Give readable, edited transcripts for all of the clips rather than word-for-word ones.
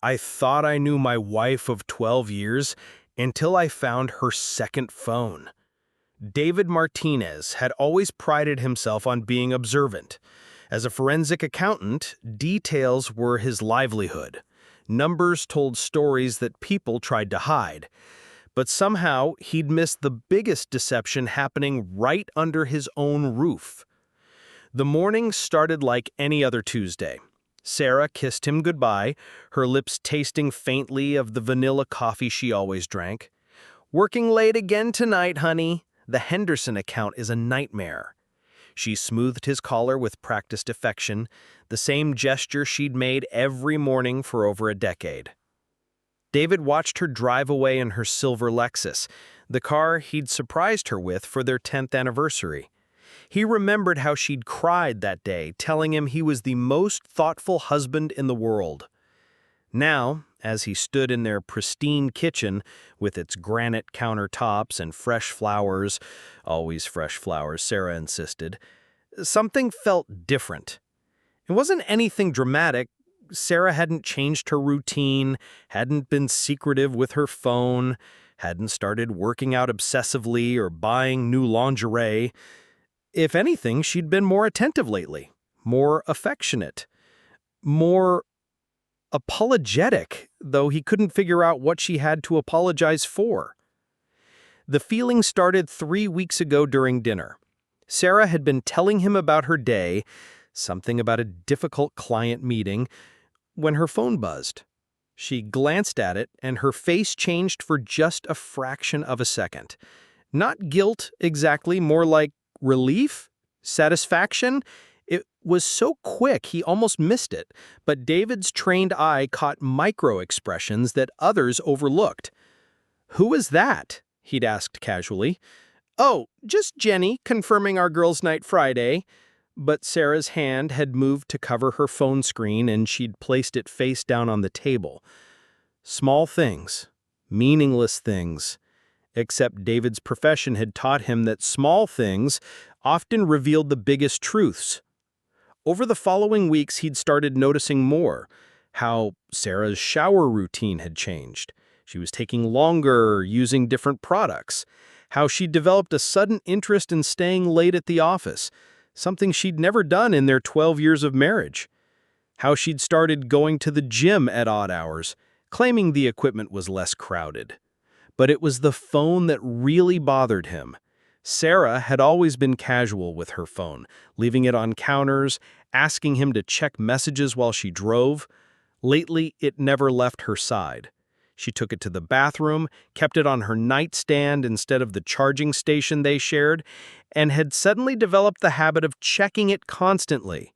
I thought I knew my wife of 12 years until I found her second phone. David Martinez had always prided himself on being observant. As a forensic accountant, details were his livelihood. Numbers told stories that people tried to hide. But somehow, he'd missed the biggest deception happening right under his own roof. The morning started like any other Tuesday. Sarah kissed him goodbye, her lips tasting faintly of the vanilla coffee she always drank. "Working late again tonight, honey. The Henderson account is a nightmare." She smoothed his collar with practiced affection, the same gesture she'd made every morning for over a decade. David watched her drive away in her silver Lexus, the car he'd surprised her with for their 10th anniversary. He remembered how she'd cried that day, telling him he was the most thoughtful husband in the world. Now, as he stood in their pristine kitchen, with its granite countertops and fresh flowers, always fresh flowers, Sarah insisted, something felt different. It wasn't anything dramatic. Sarah hadn't changed her routine, hadn't been secretive with her phone, hadn't started working out obsessively or buying new lingerie. If anything, she'd been more attentive lately, more affectionate, more apologetic, though he couldn't figure out what she had to apologize for. The feeling started 3 weeks ago during dinner. Sarah had been telling him about her day, something about a difficult client meeting, when her phone buzzed. She glanced at it, and her face changed for just a fraction of a second. Not guilt exactly, more like relief? Satisfaction? It was so quick he almost missed it, but David's trained eye caught micro-expressions that others overlooked. "Who is that?" he'd asked casually. "Oh, just Jenny, confirming our girls' night Friday." But Sarah's hand had moved to cover her phone screen and she'd placed it face down on the table. Small things, meaningless things. Except David's profession had taught him that small things often revealed the biggest truths. Over the following weeks, he'd started noticing more. How Sarah's shower routine had changed. She was taking longer, using different products. How she'd developed a sudden interest in staying late at the office, something she'd never done in their 12 years of marriage. How she'd started going to the gym at odd hours, claiming the equipment was less crowded. But it was the phone that really bothered him. Sarah had always been casual with her phone, leaving it on counters, asking him to check messages while she drove. Lately, it never left her side. She took it to the bathroom, kept it on her nightstand instead of the charging station they shared, and had suddenly developed the habit of checking it constantly.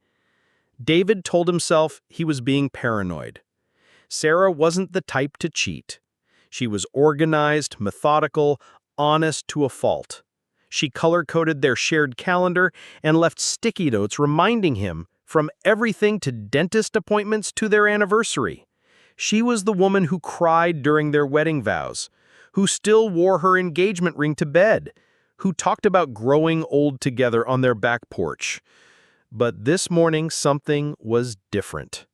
David told himself he was being paranoid. Sarah wasn't the type to cheat. She was organized, methodical, honest to a fault. She color-coded their shared calendar and left sticky notes reminding him, from everything to dentist appointments to their anniversary. She was the woman who cried during their wedding vows, who still wore her engagement ring to bed, who talked about growing old together on their back porch. But this morning, something was different.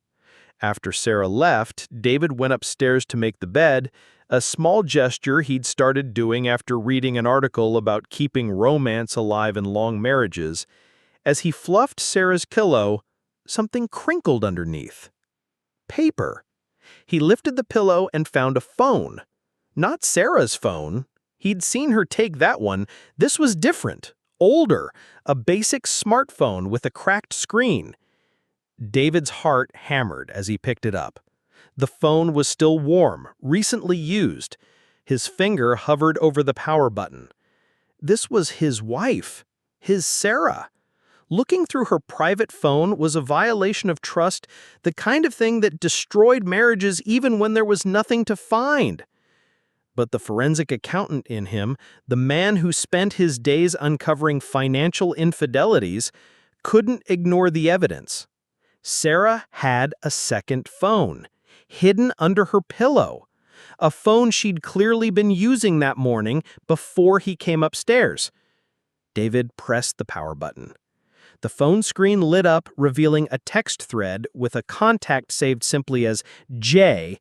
After Sarah left, David went upstairs to make the bed, a small gesture he'd started doing after reading an article about keeping romance alive in long marriages. As he fluffed Sarah's pillow, something crinkled underneath. Paper. He lifted the pillow and found a phone. Not Sarah's phone. He'd seen her take that one. This was different, older, a basic smartphone with a cracked screen. David's heart hammered as he picked it up. The phone was still warm, recently used. His finger hovered over the power button. This was his wife, his Sarah. Looking through her private phone was a violation of trust, the kind of thing that destroyed marriages even when there was nothing to find. But the forensic accountant in him, the man who spent his days uncovering financial infidelities, couldn't ignore the evidence. Sarah had a second phone, hidden under her pillow, a phone she'd clearly been using that morning before he came upstairs. David pressed the power button. The phone screen lit up, revealing a text thread with a contact saved simply as J,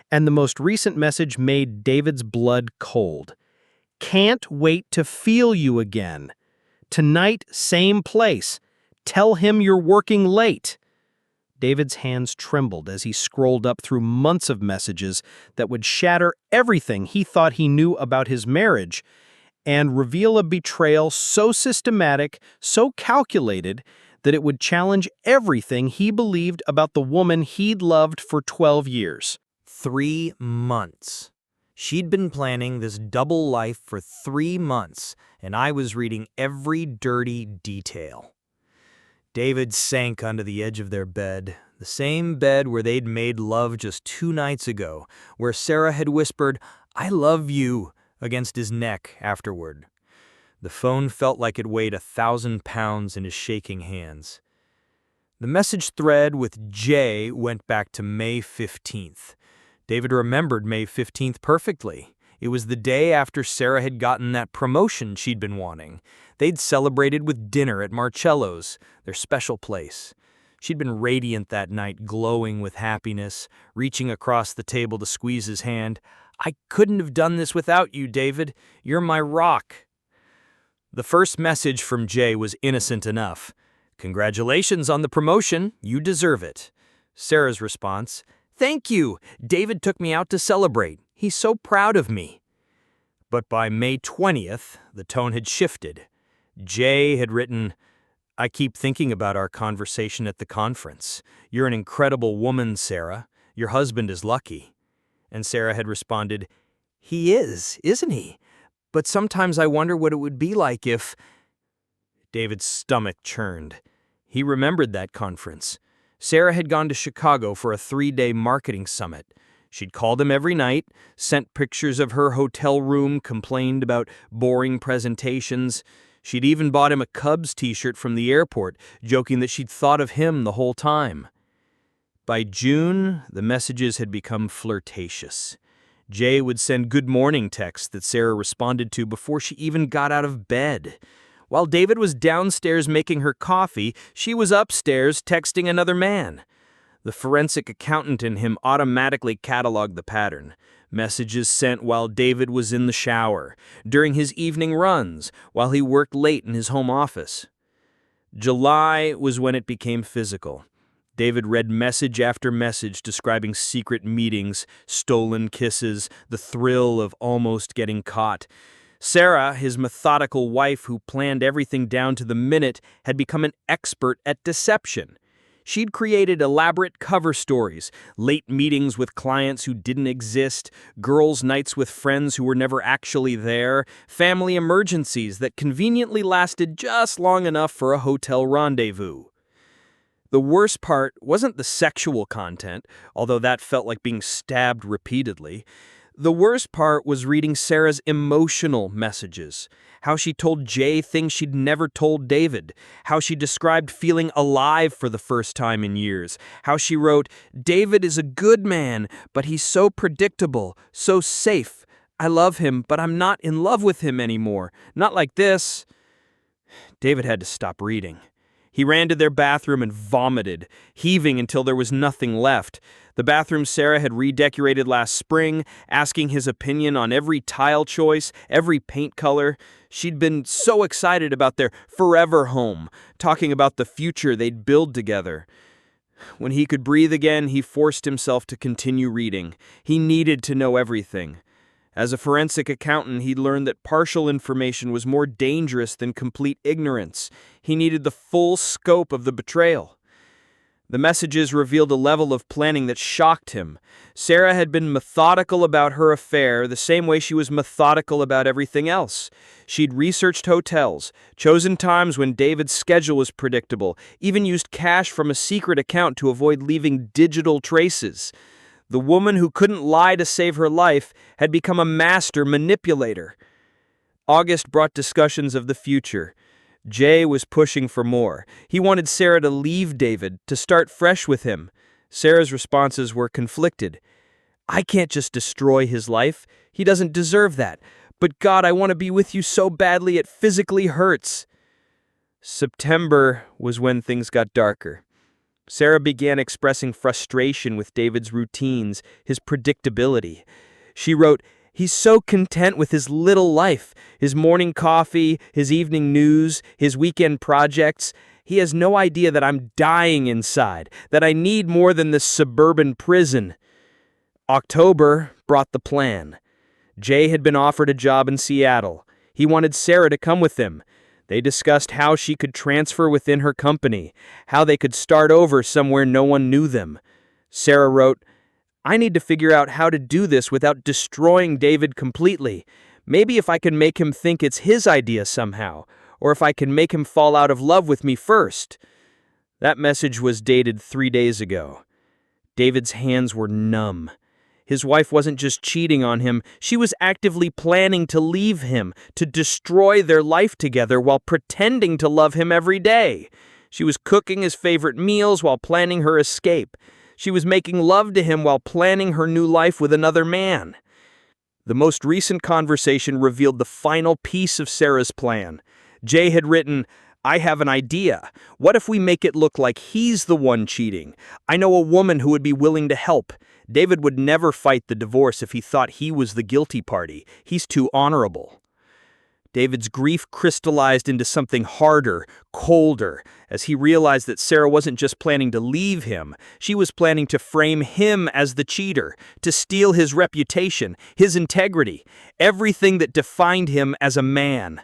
and the most recent message made David's blood cold. "Can't wait to feel you again. Tonight, same place. Tell him you're working late." David's hands trembled as he scrolled up through months of messages that would shatter everything he thought he knew about his marriage and reveal a betrayal so systematic, so calculated, that it would challenge everything he believed about the woman he'd loved for 12 years. 3 months. She'd been planning this double life for 3 months, and I was reading every dirty detail. David sank onto the edge of their bed, the same bed where they'd made love just 2 nights ago, where Sarah had whispered, "I love you," against his neck afterward. The phone felt like it weighed 1,000 pounds in his shaking hands. The message thread with Jay went back to May 15th. David remembered May 15th perfectly. It was the day after Sarah had gotten that promotion she'd been wanting. They'd celebrated with dinner at Marcello's, their special place. She'd been radiant that night, glowing with happiness, reaching across the table to squeeze his hand. "I couldn't have done this without you, David. You're my rock." The first message from Jay was innocent enough. "Congratulations on the promotion. You deserve it." Sarah's response, "Thank you. David took me out to celebrate. He's so proud of me." But by May 20th, the tone had shifted. Jay had written, "I keep thinking about our conversation at the conference. You're an incredible woman, Sarah. Your husband is lucky." And Sarah had responded, "He is, isn't he? But sometimes I wonder what it would be like if—" David's stomach churned. He remembered that conference. Sarah had gone to Chicago for a 3-day marketing summit. She'd called him every night, sent pictures of her hotel room, complained about boring presentations. She'd even bought him a Cubs t-shirt from the airport, joking that she'd thought of him the whole time. By June, the messages had become flirtatious. Jay would send good morning texts that Sarah responded to before she even got out of bed. While David was downstairs making her coffee, she was upstairs texting another man. The forensic accountant in him automatically cataloged the pattern. Messages sent while David was in the shower, during his evening runs, while he worked late in his home office. July was when it became physical. David read message after message describing secret meetings, stolen kisses, the thrill of almost getting caught. Sarah, his methodical wife who planned everything down to the minute, had become an expert at deception. She'd created elaborate cover stories, late meetings with clients who didn't exist, girls' nights with friends who were never actually there, family emergencies that conveniently lasted just long enough for a hotel rendezvous. The worst part wasn't the sexual content, although that felt like being stabbed repeatedly. The worst part was reading Sarah's emotional messages, how she told Jay things she'd never told David, how she described feeling alive for the first time in years, how she wrote, "David is a good man, but he's so predictable, so safe. I love him, but I'm not in love with him anymore. Not like this." David had to stop reading. He ran to their bathroom and vomited, heaving until there was nothing left. The bathroom Sarah had redecorated last spring, asking his opinion on every tile choice, every paint color. She'd been so excited about their forever home, talking about the future they'd build together. When he could breathe again, he forced himself to continue reading. He needed to know everything. As a forensic accountant, he'd learned that partial information was more dangerous than complete ignorance. He needed the full scope of the betrayal. The messages revealed a level of planning that shocked him. Sarah had been methodical about her affair the same way she was methodical about everything else. She'd researched hotels, chosen times when David's schedule was predictable, even used cash from a secret account to avoid leaving digital traces. The woman who couldn't lie to save her life had become a master manipulator. August brought discussions of the future. Jay was pushing for more. He wanted Sarah to leave David, to start fresh with him. Sarah's responses were conflicted. "I can't just destroy his life. He doesn't deserve that. But God, I want to be with you so badly it physically hurts." September was when things got darker. Sarah began expressing frustration with David's routines, his predictability. She wrote, "He's so content with his little life, his morning coffee, his evening news, his weekend projects. He has no idea that I'm dying inside, that I need more than this suburban prison." October brought the plan. Jay had been offered a job in Seattle. He wanted Sarah to come with him. They discussed how she could transfer within her company, how they could start over somewhere no one knew them. Sarah wrote, "I need to figure out how to do this without destroying David completely. Maybe if I can make him think it's his idea somehow, or if I can make him fall out of love with me first." That message was dated 3 days ago. David's hands were numb. His wife wasn't just cheating on him, she was actively planning to leave him, to destroy their life together while pretending to love him every day. She was cooking his favorite meals while planning her escape. She was making love to him while planning her new life with another man. The most recent conversation revealed the final piece of Sarah's plan. Jay had written, "I have an idea. What if we make it look like he's the one cheating? I know a woman who would be willing to help. David would never fight the divorce if he thought he was the guilty party. He's too honorable." David's grief crystallized into something harder, colder, as he realized that Sarah wasn't just planning to leave him. She was planning to frame him as the cheater, to steal his reputation, his integrity, everything that defined him as a man.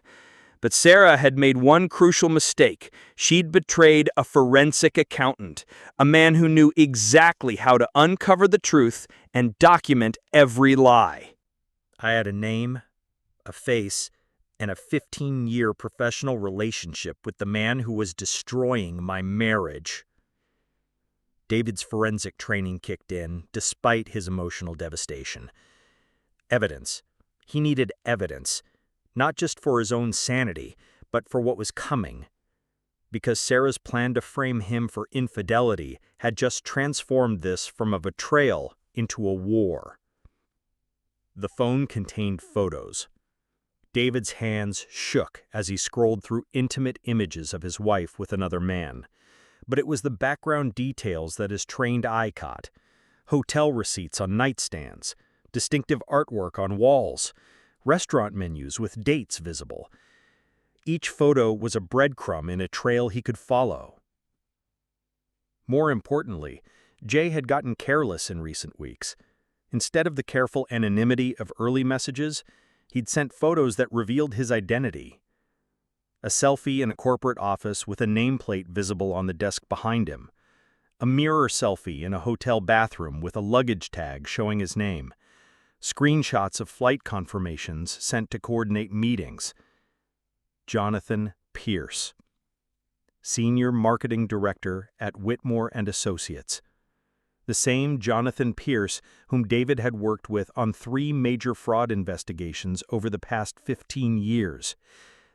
But Sarah had made one crucial mistake. She'd betrayed a forensic accountant, a man who knew exactly how to uncover the truth and document every lie. "I had a name, a face, and a 15-year professional relationship with the man who was destroying my marriage." David's forensic training kicked in, despite his emotional devastation. Evidence. He needed evidence. Not just for his own sanity, but for what was coming. Because Sarah's plan to frame him for infidelity had just transformed this from a betrayal into a war. The phone contained photos. David's hands shook as he scrolled through intimate images of his wife with another man. But it was the background details that his trained eye caught. Hotel receipts on nightstands, distinctive artwork on walls, restaurant menus with dates visible. Each photo was a breadcrumb in a trail he could follow. More importantly, Jay had gotten careless in recent weeks. Instead of the careful anonymity of early messages, he'd sent photos that revealed his identity. A selfie in a corporate office with a nameplate visible on the desk behind him. A mirror selfie in a hotel bathroom with a luggage tag showing his name. Screenshots of flight confirmations sent to coordinate meetings. Jonathan Pierce, Senior Marketing Director at Whitmore & Associates. The same Jonathan Pierce whom David had worked with on 3 major fraud investigations over the past 15 years.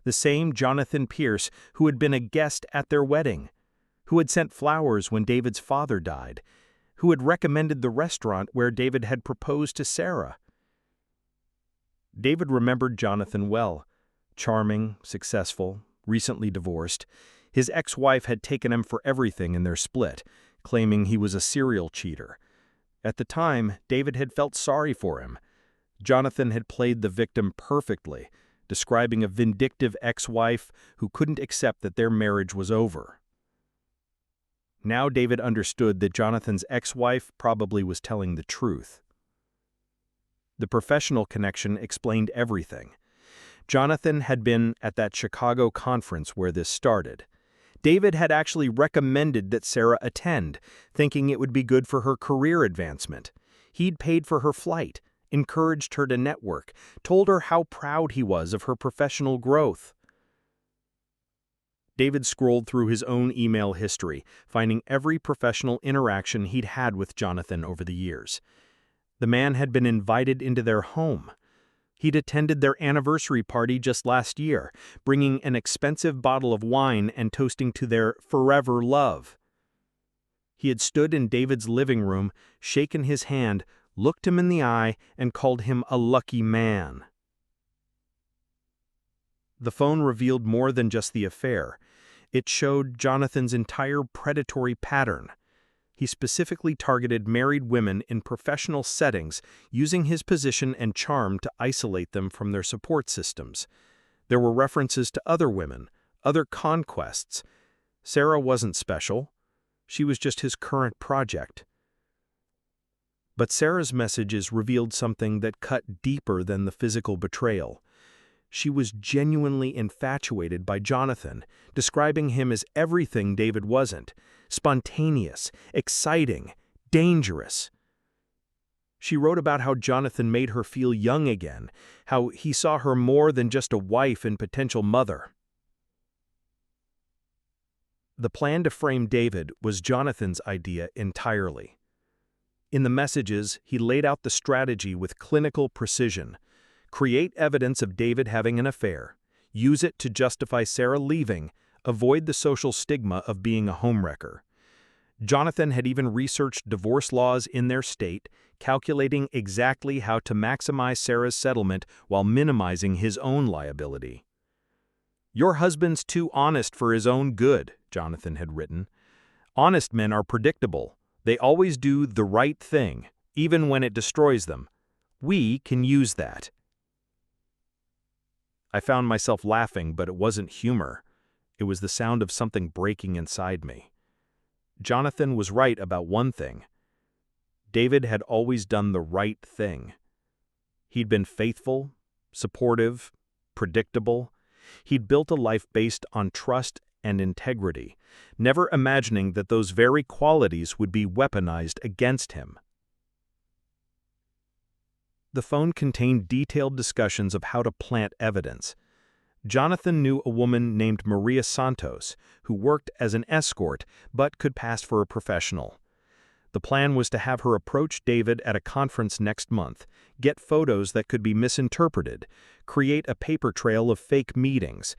The same Jonathan Pierce who had been a guest at their wedding, who had sent flowers when David's father died, who had recommended the restaurant where David had proposed to Sarah. David remembered Jonathan well. Charming, successful, recently divorced. His ex-wife had taken him for everything in their split, claiming he was a serial cheater. At the time, David had felt sorry for him. Jonathan had played the victim perfectly, describing a vindictive ex-wife who couldn't accept that their marriage was over. Now David understood that Jonathan's ex-wife probably was telling the truth. The professional connection explained everything. Jonathan had been at that Chicago conference where this started. David had actually recommended that Sarah attend, thinking it would be good for her career advancement. He'd paid for her flight, encouraged her to network, told her how proud he was of her professional growth. David scrolled through his own email history, finding every professional interaction he'd had with Jonathan over the years. The man had been invited into their home. He'd attended their anniversary party just last year, bringing an expensive bottle of wine and toasting to their forever love. He had stood in David's living room, shaken his hand, looked him in the eye, and called him a lucky man. The phone revealed more than just the affair. It showed Jonathan's entire predatory pattern. He specifically targeted married women in professional settings, using his position and charm to isolate them from their support systems. There were references to other women, other conquests. Sarah wasn't special. She was just his current project. But Sarah's messages revealed something that cut deeper than the physical betrayal. She was genuinely infatuated by Jonathan, describing him as everything David wasn't: spontaneous, exciting, dangerous. She wrote about how Jonathan made her feel young again, how he saw her more than just a wife and potential mother. The plan to frame David was Jonathan's idea entirely. In the messages, he laid out the strategy with clinical precision. Create evidence of David having an affair, use it to justify Sarah leaving, avoid the social stigma of being a homewrecker. Jonathan had even researched divorce laws in their state, calculating exactly how to maximize Sarah's settlement while minimizing his own liability. "Your husband's too honest for his own good," Jonathan had written. "Honest men are predictable. They always do the right thing, even when it destroys them. We can use that." I found myself laughing, but it wasn't humor. It was the sound of something breaking inside me. Jonathan was right about one thing. David had always done the right thing. He'd been faithful, supportive, predictable. He'd built a life based on trust and integrity, never imagining that those very qualities would be weaponized against him. The phone contained detailed discussions of how to plant evidence. Jonathan knew a woman named Maria Santos, who worked as an escort but could pass for a professional. The plan was to have her approach David at a conference next month, get photos that could be misinterpreted, create a paper trail of fake meetings.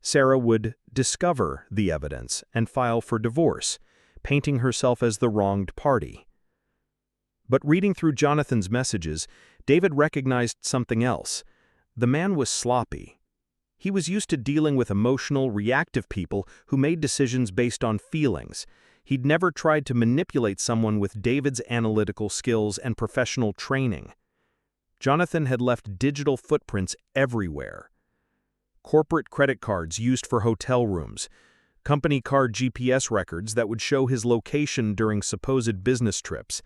Sarah would discover the evidence and file for divorce, painting herself as the wronged party. But reading through Jonathan's messages, David recognized something else. The man was sloppy. He was used to dealing with emotional, reactive people who made decisions based on feelings. He'd never tried to manipulate someone with David's analytical skills and professional training. Jonathan had left digital footprints everywhere. Corporate credit cards used for hotel rooms, company car GPS records that would show his location during supposed business trips,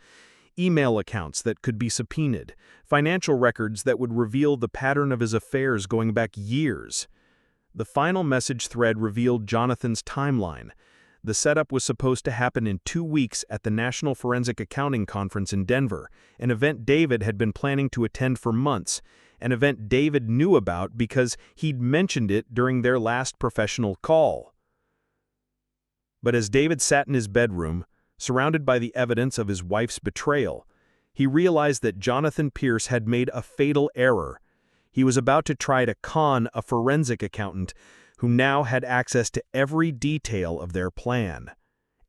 email accounts that could be subpoenaed, financial records that would reveal the pattern of his affairs going back years. The final message thread revealed Jonathan's timeline. The setup was supposed to happen in 2 weeks at the National Forensic Accounting Conference in Denver, an event David had been planning to attend for months, an event David knew about because he'd mentioned it during their last professional call. But as David sat in his bedroom, surrounded by the evidence of his wife's betrayal, he realized that Jonathan Pierce had made a fatal error. He was about to try to con a forensic accountant who now had access to every detail of their plan,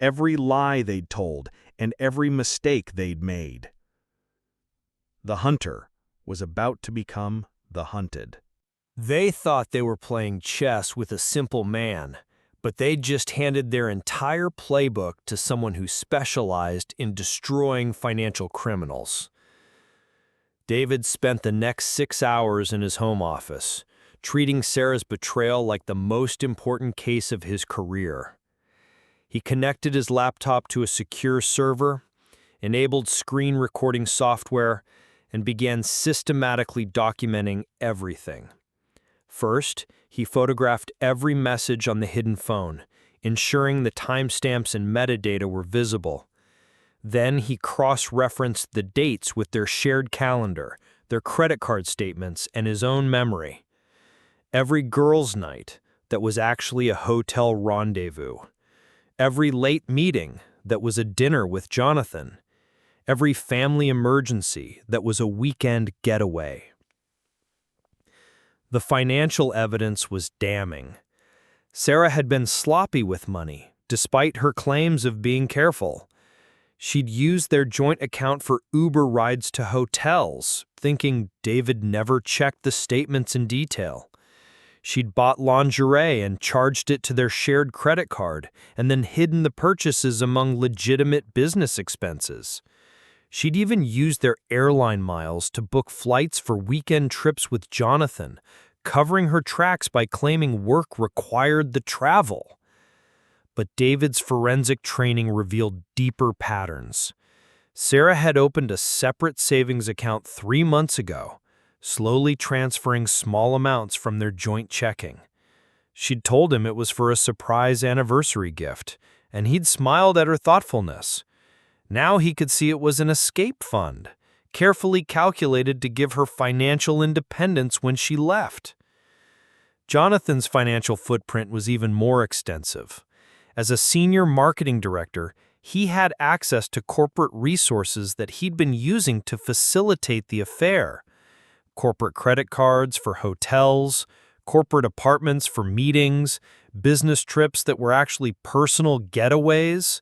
every lie they'd told, and every mistake they'd made. The hunter was about to become the hunted. They thought they were playing chess with a simple man, but they just handed their entire playbook to someone who specialized in destroying financial criminals. David spent the next 6 hours in his home office, treating Sarah's betrayal like the most important case of his career. He connected his laptop to a secure server, enabled screen recording software, and began systematically documenting everything. First, he photographed every message on the hidden phone, ensuring the timestamps and metadata were visible. Then he cross-referenced the dates with their shared calendar, their credit card statements, and his own memory. Every girls' night that was actually a hotel rendezvous. Every late meeting that was a dinner with Jonathan. Every family emergency that was a weekend getaway. The financial evidence was damning. Sarah had been sloppy with money, despite her claims of being careful. She'd used their joint account for Uber rides to hotels, thinking David never checked the statements in detail. She'd bought lingerie and charged it to their shared credit card, and then hidden the purchases among legitimate business expenses. She'd even used their airline miles to book flights for weekend trips with Jonathan, covering her tracks by claiming work required the travel. But David's forensic training revealed deeper patterns. Sarah had opened a separate savings account 3 months ago, slowly transferring small amounts from their joint checking. She'd told him it was for a surprise anniversary gift, and he'd smiled at her thoughtfulness. Now he could see it was an escape fund, carefully calculated to give her financial independence when she left. Jonathan's financial footprint was even more extensive. As a senior marketing director, he had access to corporate resources that he'd been using to facilitate the affair. Corporate credit cards for hotels, corporate apartments for meetings, business trips that were actually personal getaways.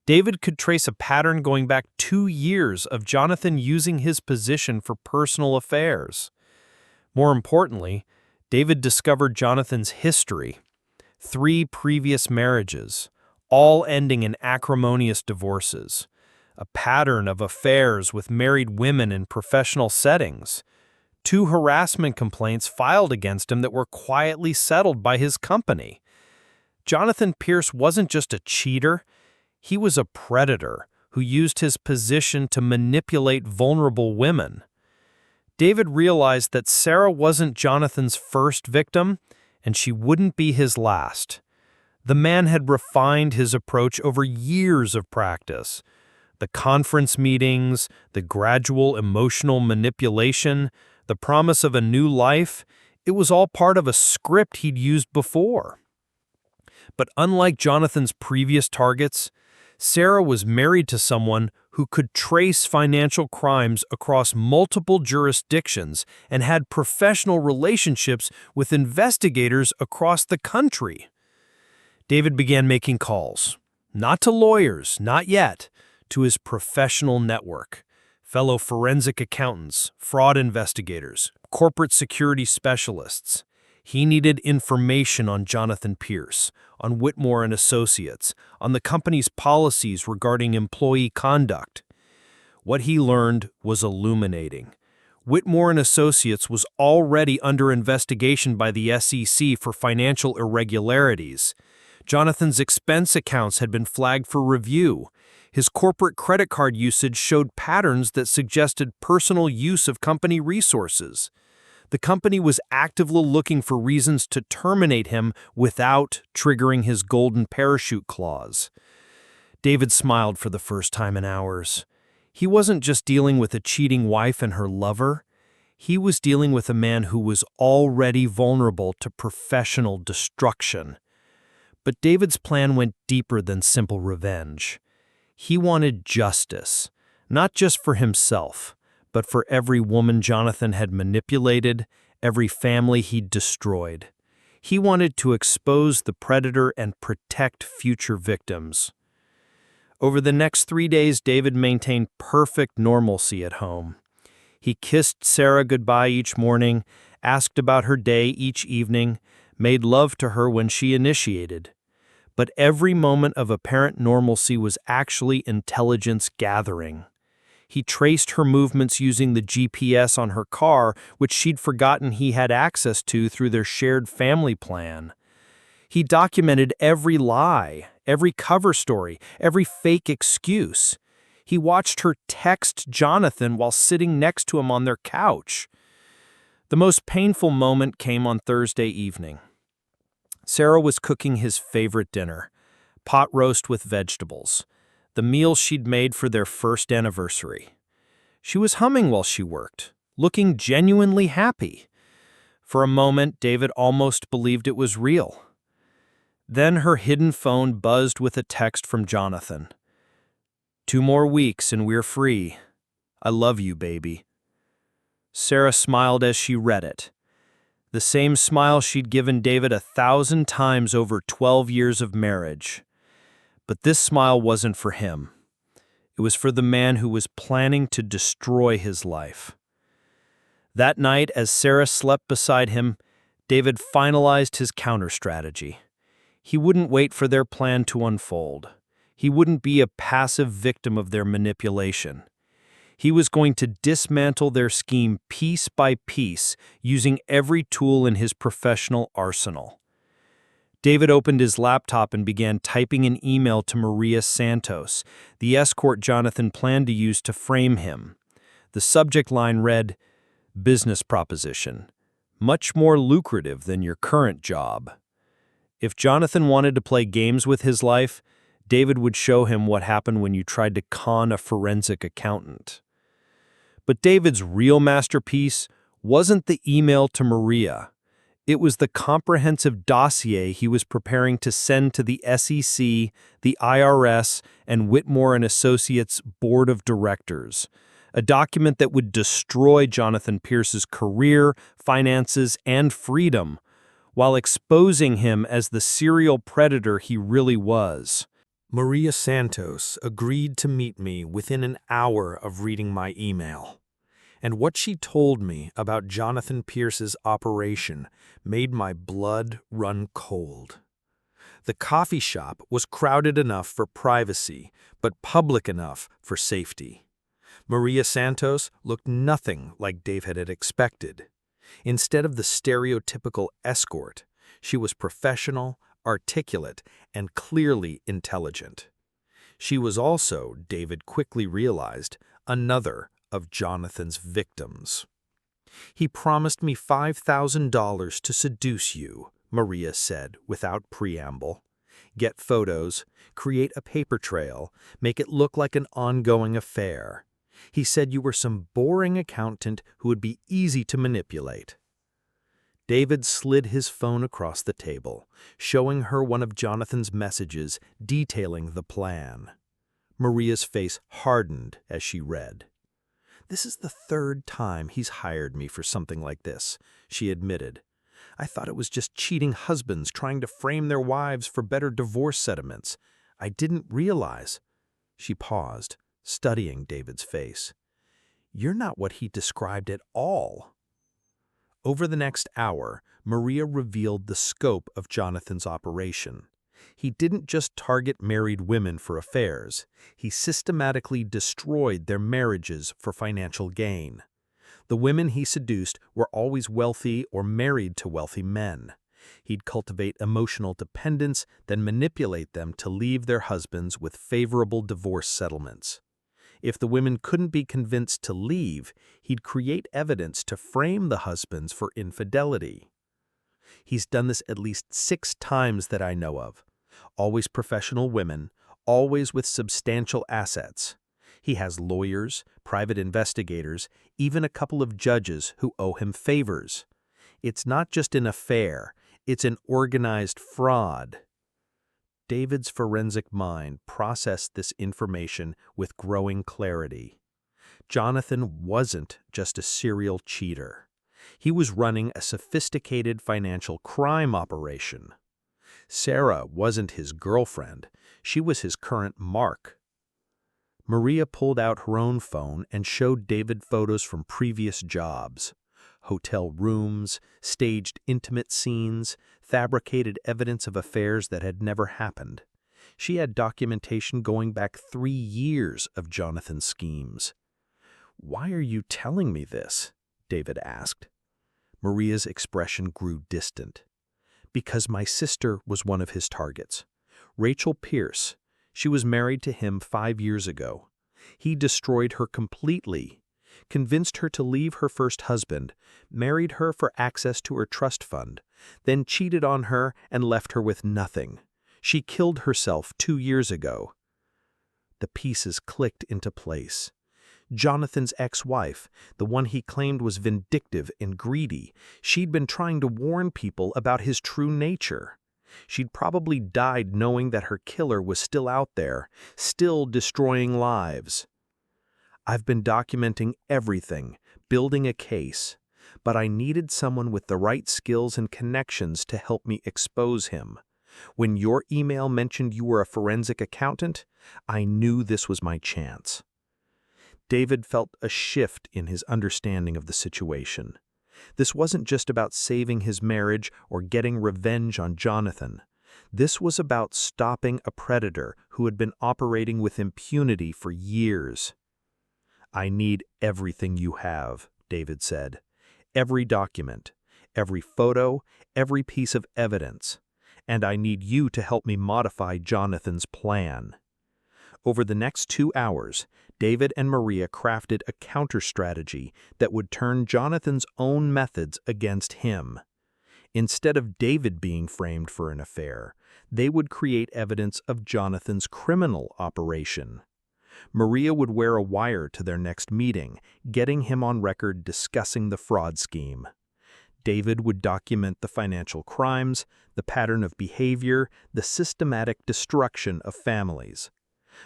David could trace a pattern going back 2 years of Jonathan using his position for personal affairs. More importantly, David discovered Jonathan's history. 3 previous marriages, all ending in acrimonious divorces. A pattern of affairs with married women in professional settings. 2 harassment complaints filed against him that were quietly settled by his company. Jonathan Pierce wasn't just a cheater, he was a predator who used his position to manipulate vulnerable women. David realized that Sarah wasn't Jonathan's first victim, and she wouldn't be his last. The man had refined his approach over years of practice. The conference meetings, the gradual emotional manipulation, the promise of a new life, it was all part of a script he'd used before. But unlike Jonathan's previous targets, Sarah was married to someone who could trace financial crimes across multiple jurisdictions and had professional relationships with investigators across the country. David began making calls, not to lawyers, not yet, to his professional network, fellow forensic accountants, fraud investigators, corporate security specialists. He needed information on Jonathan Pierce, on Whitmore and Associates, on the company's policies regarding employee conduct. What he learned was illuminating. Whitmore and Associates was already under investigation by the SEC for financial irregularities. Jonathan's expense accounts had been flagged for review. His corporate credit card usage showed patterns that suggested personal use of company resources. The company was actively looking for reasons to terminate him without triggering his golden parachute clause. David smiled for the first time in hours. He wasn't just dealing with a cheating wife and her lover. He was dealing with a man who was already vulnerable to professional destruction. But David's plan went deeper than simple revenge. He wanted justice, not just for himself, but for every woman Jonathan had manipulated, every family he'd destroyed. He wanted to expose the predator and protect future victims. Over the next 3 days, David maintained perfect normalcy at home. He kissed Sarah goodbye each morning, asked about her day each evening, made love to her when she initiated. But every moment of apparent normalcy was actually intelligence gathering. He traced her movements using the GPS on her car, which she'd forgotten he had access to through their shared family plan. He documented every lie, every cover story, every fake excuse. He watched her text Jonathan while sitting next to him on their couch. The most painful moment came on Thursday evening. Sarah was cooking his favorite dinner, pot roast with vegetables, the meal she'd made for their first anniversary. She was humming while she worked, looking genuinely happy. For a moment, David almost believed it was real. Then her hidden phone buzzed with a text from Jonathan. 2 more weeks and we're free. I love you, baby. Sarah smiled as she read it. The same smile she'd given David 1,000 times over 12 years of marriage. But this smile wasn't for him. It was for the man who was planning to destroy his life. That night, as Sarah slept beside him, David finalized his counter-strategy. He wouldn't wait for their plan to unfold. He wouldn't be a passive victim of their manipulation. He was going to dismantle their scheme piece by piece, using every tool in his professional arsenal. David opened his laptop and began typing an email to Maria Santos, the escort Jonathan planned to use to frame him. The subject line read, "Business proposition. Much more lucrative than your current job." If Jonathan wanted to play games with his life, David would show him what happened when you tried to con a forensic accountant. But David's real masterpiece wasn't the email to Maria. It was the comprehensive dossier he was preparing to send to the SEC, the IRS, and Whitmore and Associates Board of Directors, a document that would destroy Jonathan Pierce's career, finances, and freedom, while exposing him as the serial predator he really was. Maria Santos agreed to meet me within an hour of reading my email. And what she told me about Jonathan Pierce's operation made my blood run cold. The coffee shop was crowded enough for privacy, but public enough for safety. Maria Santos looked nothing like David had expected. Instead of the stereotypical escort, she was professional, articulate, and clearly intelligent. She was also, David quickly realized, another of Jonathan's victims. "He promised me $5,000 to seduce you," Maria said without preamble. "Get photos, create a paper trail, make it look like an ongoing affair. He said you were some boring accountant who would be easy to manipulate." David slid his phone across the table, showing her one of Jonathan's messages detailing the plan. Maria's face hardened as she read. "This is the third time he's hired me for something like this," she admitted. "I thought it was just cheating husbands trying to frame their wives for better divorce settlements. I didn't realize." She paused, studying David's face. "You're not what he described at all." Over the next hour, Maria revealed the scope of Jonathan's operation. He didn't just target married women for affairs. He systematically destroyed their marriages for financial gain. The women he seduced were always wealthy or married to wealthy men. He'd cultivate emotional dependence, then manipulate them to leave their husbands with favorable divorce settlements. If the women couldn't be convinced to leave, he'd create evidence to frame the husbands for infidelity. He's done this at least 6 times that I know of. Always professional women, always with substantial assets. He has lawyers, private investigators, even a couple of judges who owe him favors. It's not just an affair, it's an organized fraud. David's forensic mind processed this information with growing clarity. Jonathan wasn't just a serial cheater. He was running a sophisticated financial crime operation. Sarah wasn't his girlfriend, she was his current mark. Maria pulled out her own phone and showed David photos from previous jobs. Hotel rooms, staged intimate scenes, fabricated evidence of affairs that had never happened. She had documentation going back 3 years of Jonathan's schemes. "Why are you telling me this?" David asked. Maria's expression grew distant. "Because my sister was one of his targets. Rachel Pierce. She was married to him 5 years ago. He destroyed her completely. Convinced her to leave her first husband, married her for access to her trust fund, then cheated on her and left her with nothing. She killed herself 2 years ago." The pieces clicked into place. Jonathan's ex-wife, the one he claimed was vindictive and greedy, she'd been trying to warn people about his true nature. She'd probably died knowing that her killer was still out there, still destroying lives. "I've been documenting everything, building a case, but I needed someone with the right skills and connections to help me expose him. When your email mentioned you were a forensic accountant, I knew this was my chance." David felt a shift in his understanding of the situation. This wasn't just about saving his marriage or getting revenge on Jonathan. This was about stopping a predator who had been operating with impunity for years. "I need everything you have," David said. "Every document, every photo, every piece of evidence. And I need you to help me modify Jonathan's plan." Over the next 2 hours, David and Maria crafted a counter-strategy that would turn Jonathan's own methods against him. Instead of David being framed for an affair, they would create evidence of Jonathan's criminal operation. Maria would wear a wire to their next meeting, getting him on record discussing the fraud scheme. David would document the financial crimes, the pattern of behavior, the systematic destruction of families.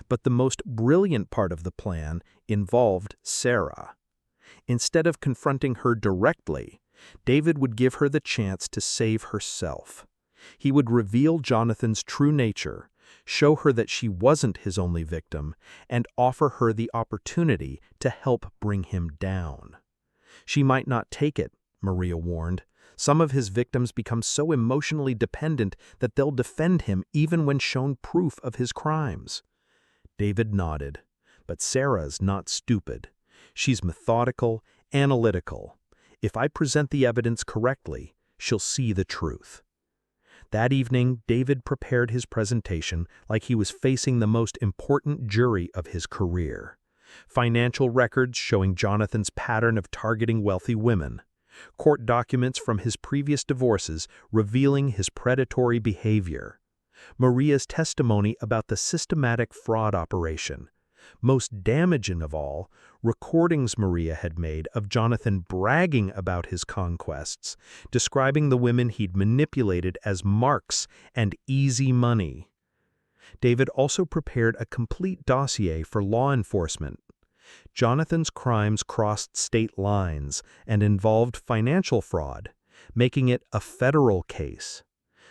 But the most brilliant part of the plan involved Sarah. Instead of confronting her directly, David would give her the chance to save herself. He would reveal Jonathan's true nature, show her that she wasn't his only victim, and offer her the opportunity to help bring him down. She might not take it, Maria warned. Some of his victims become so emotionally dependent that they'll defend him even when shown proof of his crimes. David nodded. But Sarah's not stupid. She's methodical, analytical. If I present the evidence correctly, she'll see the truth. That evening, David prepared his presentation like he was facing the most important jury of his career. Financial records showing Jonathan's pattern of targeting wealthy women. Court documents from his previous divorces revealing his predatory behavior. Maria's testimony about the systematic fraud operation. Most damaging of all, recordings Maria had made of Jonathan bragging about his conquests, describing the women he'd manipulated as marks and easy money. David also prepared a complete dossier for law enforcement. Jonathan's crimes crossed state lines and involved financial fraud, making it a federal case.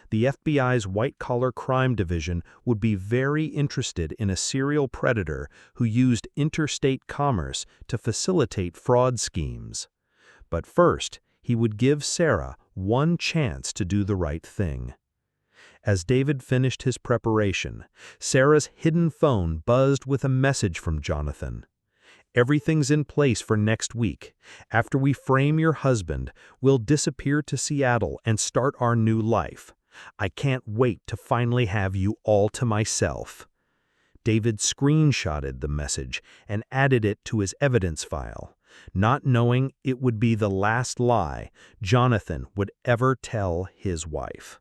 The FBI's white-collar crime division would be very interested in a serial predator who used interstate commerce to facilitate fraud schemes. But first, he would give Sarah one chance to do the right thing. As David finished his preparation, Sarah's hidden phone buzzed with a message from Jonathan. "Everything's in place for next week. After we frame your husband, we'll disappear to Seattle and start our new life. I can't wait to finally have you all to myself." David screenshotted the message and added it to his evidence file, not knowing it would be the last lie Jonathan would ever tell his wife.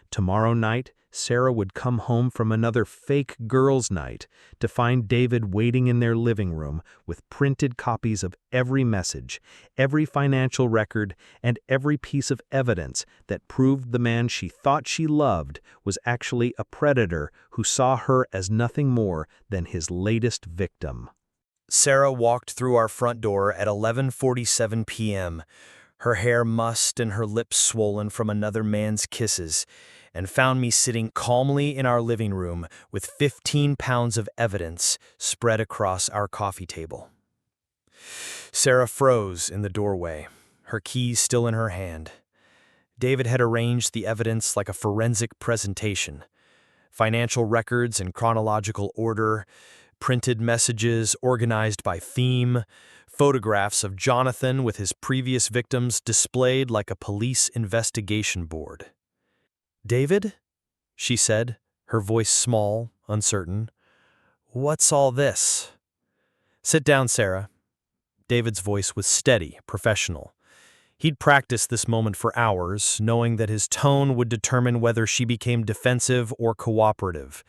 Tomorrow night, Sarah would come home from another fake girls' night to find David waiting in their living room with printed copies of every message, every financial record, and every piece of evidence that proved the man she thought she loved was actually a predator who saw her as nothing more than his latest victim. Sarah walked through our front door at 11:47 p.m., her hair mussed and her lips swollen from another man's kisses, and found me sitting calmly in our living room with 15 pounds of evidence spread across our coffee table. Sarah froze in the doorway, her keys still in her hand. David had arranged the evidence like a forensic presentation. Financial records in chronological order, printed messages organized by theme, photographs of Jonathan with his previous victims displayed like a police investigation board. "David?" she said, her voice small, uncertain. "What's all this?" "Sit down, Sarah." David's voice was steady, professional. He'd practiced this moment for hours, knowing that his tone would determine whether she became defensive or cooperative.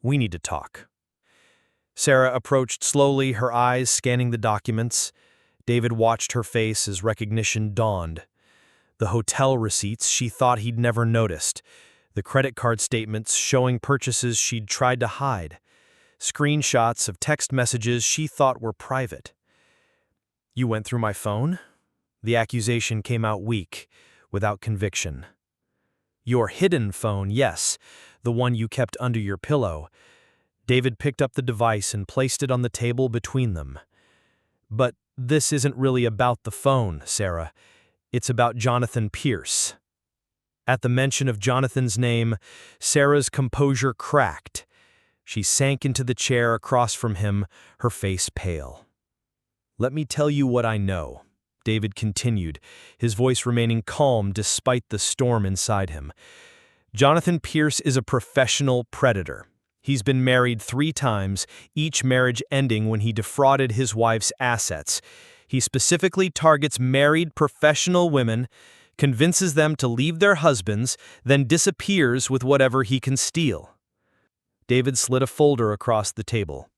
"We need to talk." Sarah approached slowly, her eyes scanning the documents. David watched her face as recognition dawned. The hotel receipts she thought he'd never noticed. The credit card statements showing purchases she'd tried to hide. Screenshots of text messages she thought were private. "You went through my phone?" The accusation came out weak, without conviction. "Your hidden phone, yes, the one you kept under your pillow." David picked up the device and placed it on the table between them. "But this isn't really about the phone, Sarah. It's about Jonathan Pierce. At the mention of Jonathan's name, Sarah's composure cracked. She sank into the chair across from him, her face pale. "Let me tell you what I know," David continued, his voice remaining calm despite the storm inside him. "Jonathan Pierce is a professional predator. He's been married 3 times, each marriage ending when he defrauded his wife's assets. He specifically targets married professional women, convinces them to leave their husbands, then disappears with whatever he can steal." David slid a folder across the table.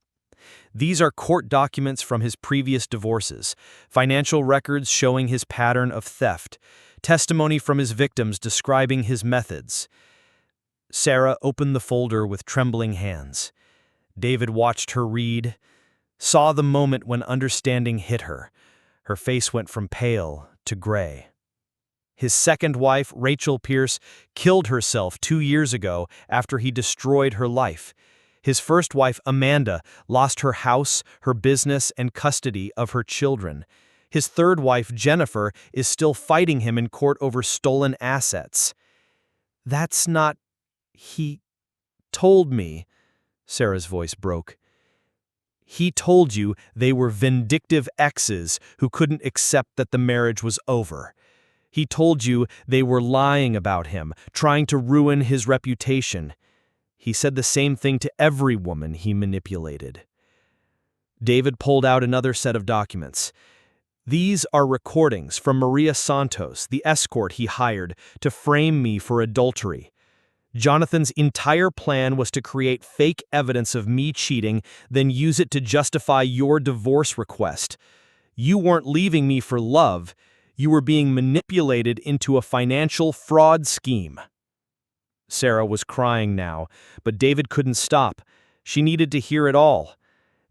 These are court documents from his previous divorces, financial records showing his pattern of theft, testimony from his victims describing his methods. Sarah opened the folder with trembling hands. David watched her read, saw the moment when understanding hit her. Her face went from pale to gray. His second wife, Rachel Pierce, killed herself 2 years ago after he destroyed her life. His first wife, Amanda, lost her house, her business, and custody of her children. His third wife, Jennifer, is still fighting him in court over stolen assets. "That's not... He told me," Sarah's voice broke. "He told you they were vindictive exes who couldn't accept that the marriage was over. He told you they were lying about him, trying to ruin his reputation. He said the same thing to every woman he manipulated." David pulled out another set of documents. "These are recordings from Maria Santos, the escort he hired to frame me for adultery. Jonathan's entire plan was to create fake evidence of me cheating, then use it to justify your divorce request. You weren't leaving me for love. You were being manipulated into a financial fraud scheme." Sarah was crying now, but David couldn't stop. She needed to hear it all.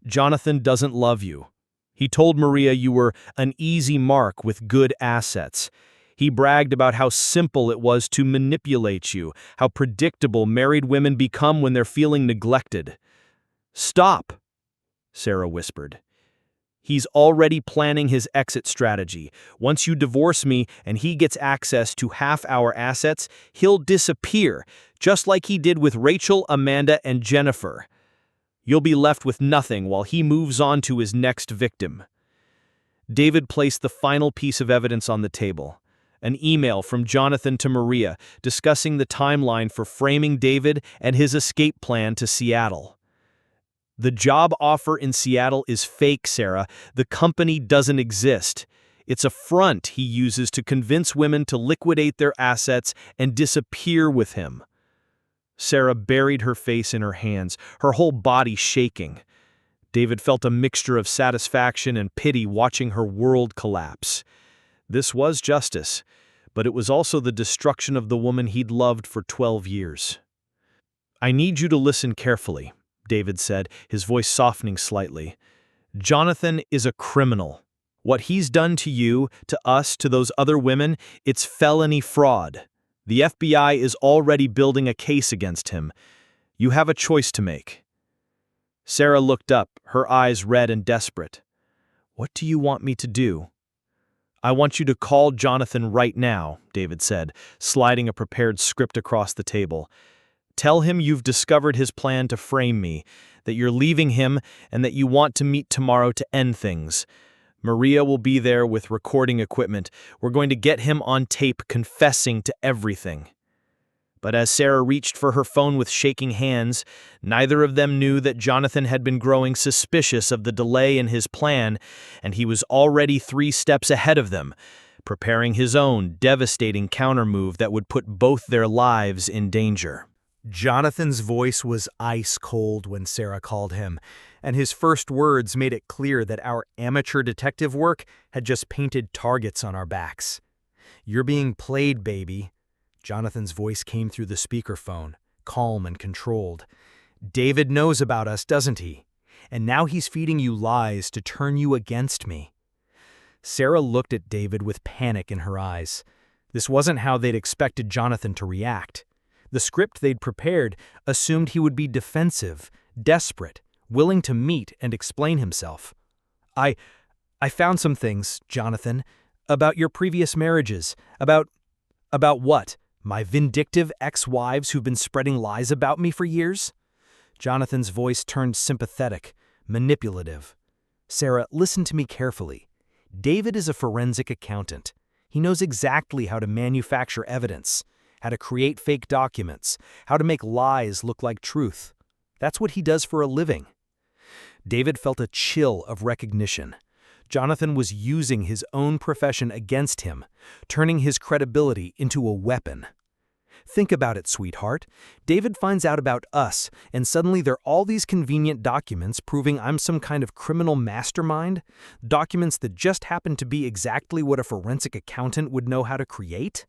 "Jonathan doesn't love you. He told Maria you were an easy mark with good assets. He bragged about how simple it was to manipulate you, how predictable married women become when they're feeling neglected." "Stop," Sarah whispered. "He's already planning his exit strategy. Once you divorce me and he gets access to half our assets, he'll disappear, just like he did with Rachel, Amanda, and Jennifer. You'll be left with nothing while he moves on to his next victim." David placed the final piece of evidence on the table. An email from Jonathan to Maria discussing the timeline for framing David and his escape plan to Seattle. "The job offer in Seattle is fake, Sarah. The company doesn't exist. It's a front he uses to convince women to liquidate their assets and disappear with him." Sarah buried her face in her hands, her whole body shaking. David felt a mixture of satisfaction and pity watching her world collapse. This was justice, but it was also the destruction of the woman he'd loved for 12 years. "I need you to listen carefully," David said, his voice softening slightly. "Jonathan is a criminal. What he's done to you, to us, to those other women, it's felony fraud. The FBI is already building a case against him. You have a choice to make." Sarah looked up, her eyes red and desperate. "What do you want me to do?" "I want you to call Jonathan right now," David said, sliding a prepared script across the table. "Tell him you've discovered his plan to frame me, that you're leaving him, and that you want to meet tomorrow to end things. Maria will be there with recording equipment. We're going to get him on tape confessing to everything." But as Sarah reached for her phone with shaking hands, neither of them knew that Jonathan had been growing suspicious of the delay in his plan, and he was already 3 steps ahead of them, preparing his own devastating countermove that would put both their lives in danger. Jonathan's voice was ice cold when Sarah called him, and his first words made it clear that our amateur detective work had just painted targets on our backs. "You're being played, baby." Jonathan's voice came through the speakerphone, calm and controlled. "David knows about us, doesn't he? And now he's feeding you lies to turn you against me." Sarah looked at David with panic in her eyes. This wasn't how they'd expected Jonathan to react. The script they'd prepared assumed he would be defensive, desperate, willing to meet and explain himself. I found some things, Jonathan. About your previous marriages. About what? My vindictive ex-wives who've been spreading lies about me for years? Jonathan's voice turned sympathetic, manipulative. Sarah, listen to me carefully. David is a forensic accountant. He knows exactly how to manufacture evidence, how to create fake documents, how to make lies look like truth. That's what he does for a living. David felt a chill of recognition. Jonathan was using his own profession against him, turning his credibility into a weapon. Think about it, sweetheart. David finds out about us, and suddenly there are all these convenient documents proving I'm some kind of criminal mastermind, documents that just happen to be exactly what a forensic accountant would know how to create?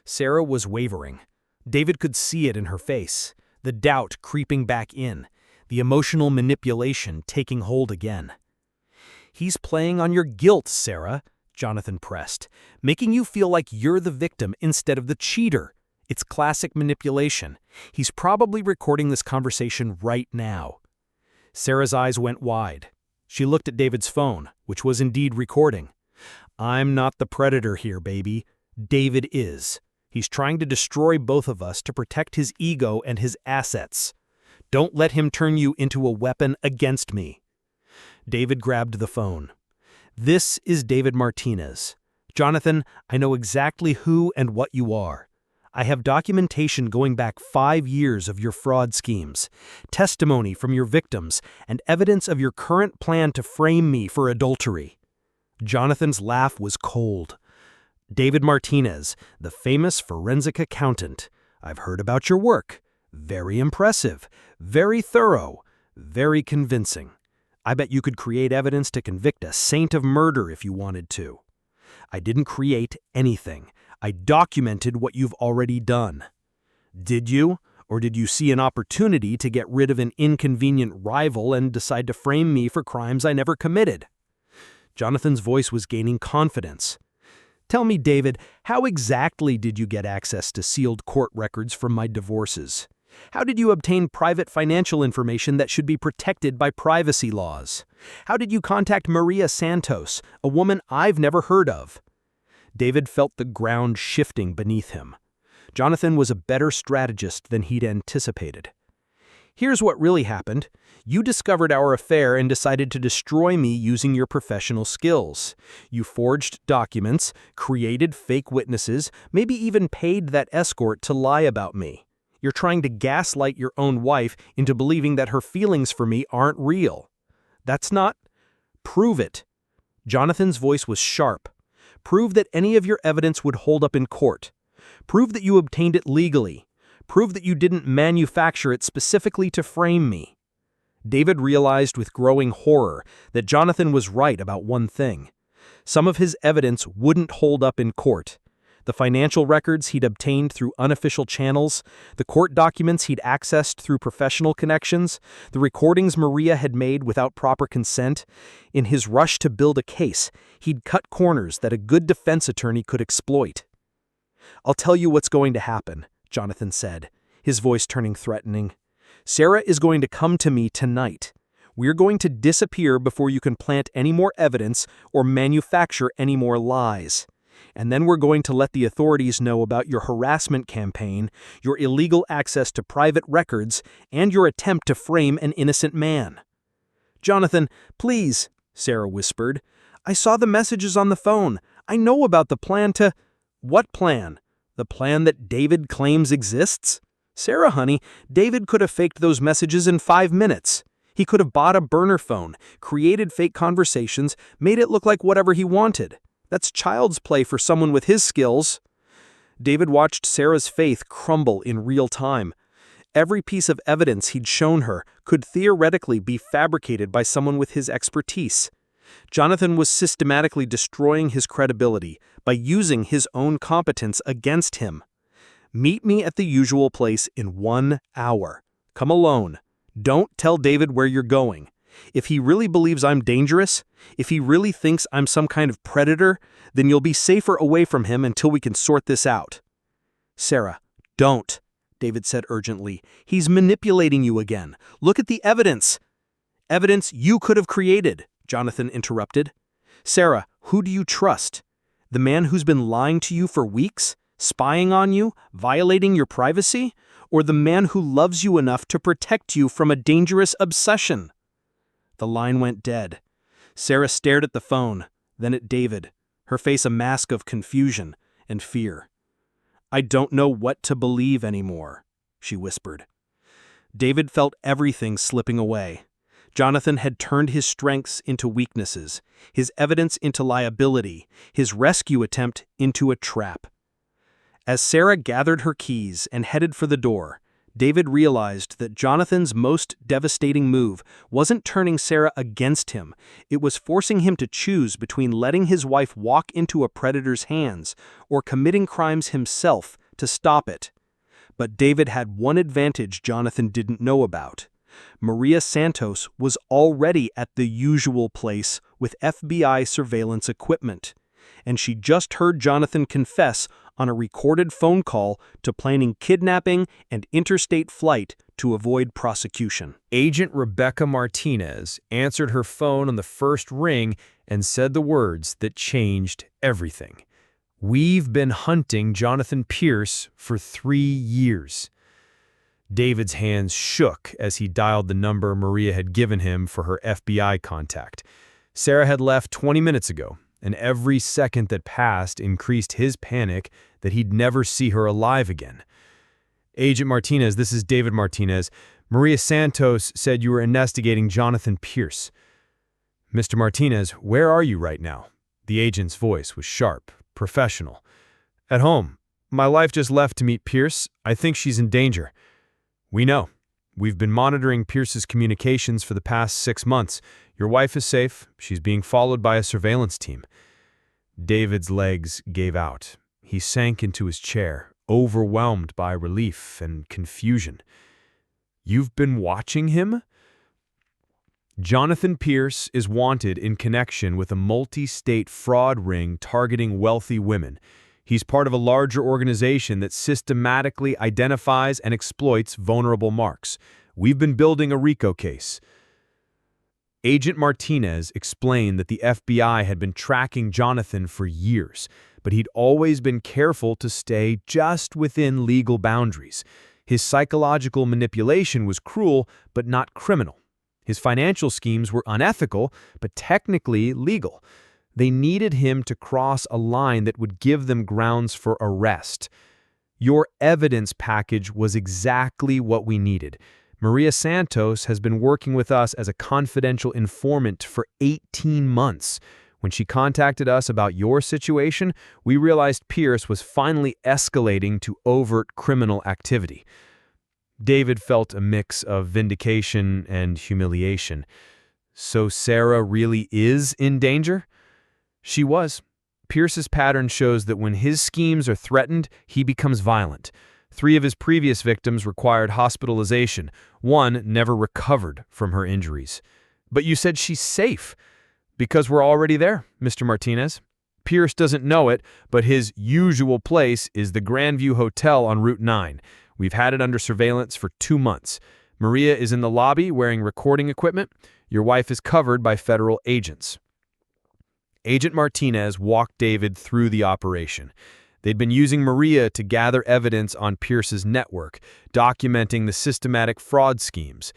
Sarah was wavering. David could see it in her face, the doubt creeping back in, the emotional manipulation taking hold again. He's playing on your guilt, Sarah, Jonathan pressed, making you feel like you're the victim instead of the cheater. It's classic manipulation. He's probably recording this conversation right now. Sarah's eyes went wide. She looked at David's phone, which was indeed recording. I'm not the predator here, baby. David is. He's trying to destroy both of us to protect his ego and his assets. Don't let him turn you into a weapon against me. David grabbed the phone. This is David Martinez. Jonathan, I know exactly who and what you are. I have documentation going back 5 years of your fraud schemes, testimony from your victims, and evidence of your current plan to frame me for adultery. Jonathan's laugh was cold. David Martinez, the famous forensic accountant. I've heard about your work. Very impressive, very thorough, very convincing. I bet you could create evidence to convict a saint of murder if you wanted to. I didn't create anything. I documented what you've already done. Did you? Or did you see an opportunity to get rid of an inconvenient rival and decide to frame me for crimes I never committed? Jonathan's voice was gaining confidence. Tell me, David, how exactly did you get access to sealed court records from my divorces? How did you obtain private financial information that should be protected by privacy laws? How did you contact Maria Santos, a woman I've never heard of? David felt the ground shifting beneath him. Jonathan was a better strategist than he'd anticipated. Here's what really happened. You discovered our affair and decided to destroy me using your professional skills. You forged documents, created fake witnesses, maybe even paid that escort to lie about me. You're trying to gaslight your own wife into believing that her feelings for me aren't real. That's not. Prove it. Jonathan's voice was sharp. Prove that any of your evidence would hold up in court. Prove that you obtained it legally. Prove that you didn't manufacture it specifically to frame me. David realized with growing horror that Jonathan was right about one thing. Some of his evidence wouldn't hold up in court. The financial records he'd obtained through unofficial channels, the court documents he'd accessed through professional connections, the recordings Maria had made without proper consent. In his rush to build a case, he'd cut corners that a good defense attorney could exploit. I'll tell you what's going to happen, Jonathan said, his voice turning threatening. Sarah is going to come to me tonight. We're going to disappear before you can plant any more evidence or manufacture any more lies. And then we're going to let the authorities know about your harassment campaign, your illegal access to private records, and your attempt to frame an innocent man. Jonathan, please, Sarah whispered. I saw the messages on the phone. I know about the plan to... What plan? The plan that David claims exists? Sarah, honey, David could have faked those messages in 5 minutes. He could have bought a burner phone, created fake conversations, made it look like whatever he wanted. That's child's play for someone with his skills. David watched Sarah's faith crumble in real time. Every piece of evidence he'd shown her could theoretically be fabricated by someone with his expertise. Jonathan was systematically destroying his credibility by using his own competence against him. Meet me at the usual place in 1 hour. Come alone. Don't tell David where you're going. If he really believes I'm dangerous, if he really thinks I'm some kind of predator, then you'll be safer away from him until we can sort this out. Sarah, don't, David said urgently. He's manipulating you again. Look at the evidence. Evidence you could have created, Jonathan interrupted. Sarah, who do you trust? The man who's been lying to you for weeks, spying on you, violating your privacy? Or the man who loves you enough to protect you from a dangerous obsession?" The line went dead. Sarah stared at the phone, then at David, her face a mask of confusion and fear. "I don't know what to believe anymore," she whispered. David felt everything slipping away. Jonathan had turned his strengths into weaknesses, his evidence into liability, his rescue attempt into a trap. As Sarah gathered her keys and headed for the door, David realized that Jonathan's most devastating move wasn't turning Sarah against him, it was forcing him to choose between letting his wife walk into a predator's hands or committing crimes himself to stop it. But David had one advantage Jonathan didn't know about. Maria Santos was already at the usual place with FBI surveillance equipment, and she just heard Jonathan confess on a recorded phone call to planning kidnapping and interstate flight to avoid prosecution. Agent Rebecca Martinez answered her phone on the first ring and said the words that changed everything. "We've been hunting Jonathan Pierce for 3 years." David's hands shook as he dialed the number Maria had given him for her FBI contact. Sarah had left 20 minutes ago, and every second that passed increased his panic that he'd never see her alive again. "Agent Martinez, this is David Martinez. Maria Santos said you were investigating Jonathan Pierce." "Mr. Martinez, where are you right now?" The agent's voice was sharp, professional. "At home. My wife just left to meet Pierce. I think she's in danger." "We know. We've been monitoring Pierce's communications for the past 6 months. Your wife is safe. She's being followed by a surveillance team." David's legs gave out. He sank into his chair, overwhelmed by relief and confusion. "You've been watching him?" "Jonathan Pierce is wanted in connection with a multi-state fraud ring targeting wealthy women. He's part of a larger organization that systematically identifies and exploits vulnerable marks. We've been building a RICO case." Agent Martinez explained that the FBI had been tracking Jonathan for years, but he'd always been careful to stay just within legal boundaries. His psychological manipulation was cruel, but not criminal. His financial schemes were unethical, but technically legal. They needed him to cross a line that would give them grounds for arrest. "Your evidence package was exactly what we needed. Maria Santos has been working with us as a confidential informant for 18 months. When she contacted us about your situation, we realized Pierce was finally escalating to overt criminal activity." David felt a mix of vindication and humiliation. So Sarah really is in danger? She was. Pierce's pattern shows that when his schemes are threatened, he becomes violent. 3 of his previous victims required hospitalization. 1 never recovered from her injuries. "But you said she's safe." "Because we're already there, Mr. Martinez. Pierce doesn't know it, but his usual place is the Grandview Hotel on Route 9. We've had it under surveillance for 2 months. Maria is in the lobby wearing recording equipment. Your wife is covered by federal agents." Agent Martinez walked David through the operation. They'd been using Maria to gather evidence on Pierce's network, documenting the systematic fraud schemes.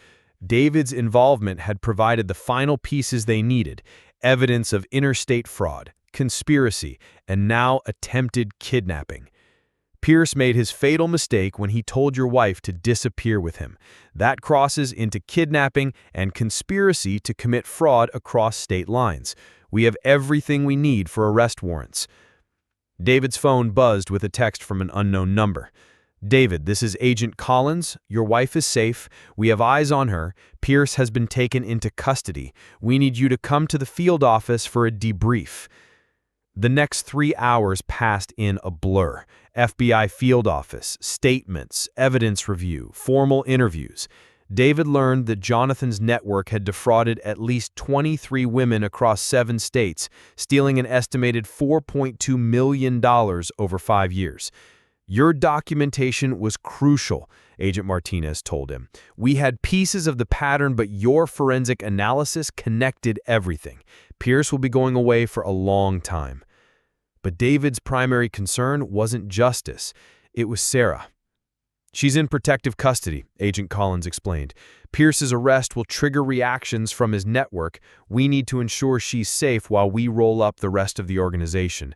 David's involvement had provided the final pieces they needed: evidence of interstate fraud, conspiracy, and now attempted kidnapping. Pierce made his fatal mistake when he told your wife to disappear with him. That crosses into kidnapping and conspiracy to commit fraud across state lines. We have everything we need for arrest warrants. David's phone buzzed with a text from an unknown number. "David, this is Agent Collins. Your wife is safe. We have eyes on her. Pierce has been taken into custody. We need you to come to the field office for a debrief." The next 3 hours passed in a blur. FBI field office, statements, evidence review, formal interviews. David learned that Jonathan's network had defrauded at least 23 women across 7 states, stealing an estimated $4.2 million over 5 years. "Your documentation was crucial," Agent Martinez told him. "We had pieces of the pattern, but your forensic analysis connected everything. Pierce will be going away for a long time." But David's primary concern wasn't justice. It was Sarah. "She's in protective custody," Agent Collins explained. "Pierce's arrest will trigger reactions from his network. We need to ensure she's safe while we roll up the rest of the organization."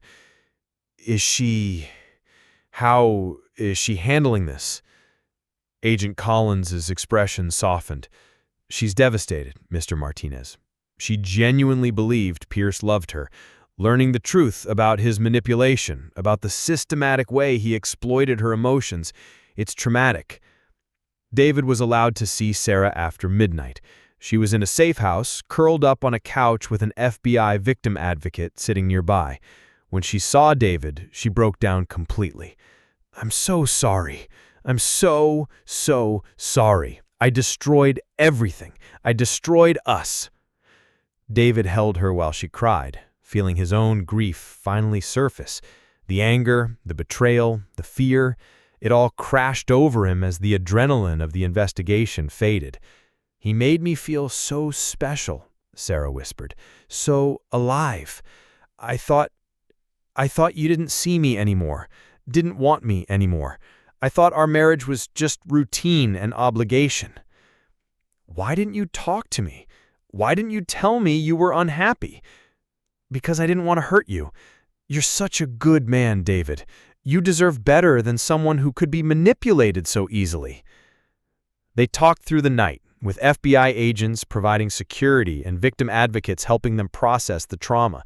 How is she handling this?" Agent Collins's expression softened. "She's devastated, Mr. Martinez. She genuinely believed Pierce loved her. Learning the truth about his manipulation, about the systematic way he exploited her emotions, it's traumatic." David was allowed to see Sarah after midnight. She was in a safe house, curled up on a couch with an FBI victim advocate sitting nearby. When she saw David, she broke down completely. "I'm so sorry. I'm so sorry. I destroyed everything. I destroyed us." David held her while she cried, feeling his own grief finally surface. The anger, the betrayal, the fear, it all crashed over him as the adrenaline of the investigation faded. "He made me feel so special," Sarah whispered. "So alive. I thought you didn't see me anymore, didn't want me anymore. I thought our marriage was just routine and obligation." "Why didn't you talk to me? Why didn't you tell me you were unhappy?" "Because I didn't want to hurt you. You're such a good man, David. You deserve better than someone who could be manipulated so easily." They talked through the night, with FBI agents providing security and victim advocates helping them process the trauma.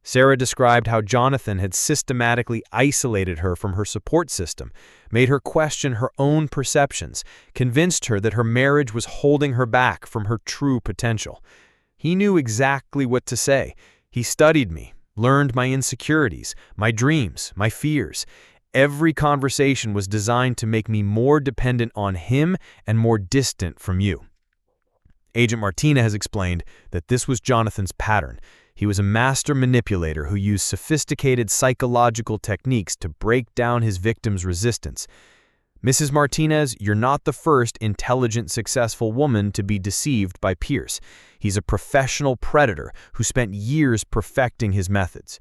Sarah described how Jonathan had systematically isolated her from her support system, made her question her own perceptions, convinced her that her marriage was holding her back from her true potential. He knew exactly what to say. He studied me, learned my insecurities, my dreams, my fears. Every conversation was designed to make me more dependent on him and more distant from you. Agent Martina has explained that this was Jonathan's pattern. He was a master manipulator who used sophisticated psychological techniques to break down his victims' resistance. "Mrs. Martinez, you're not the first intelligent, successful woman to be deceived by Pierce. He's a professional predator who spent years perfecting his methods."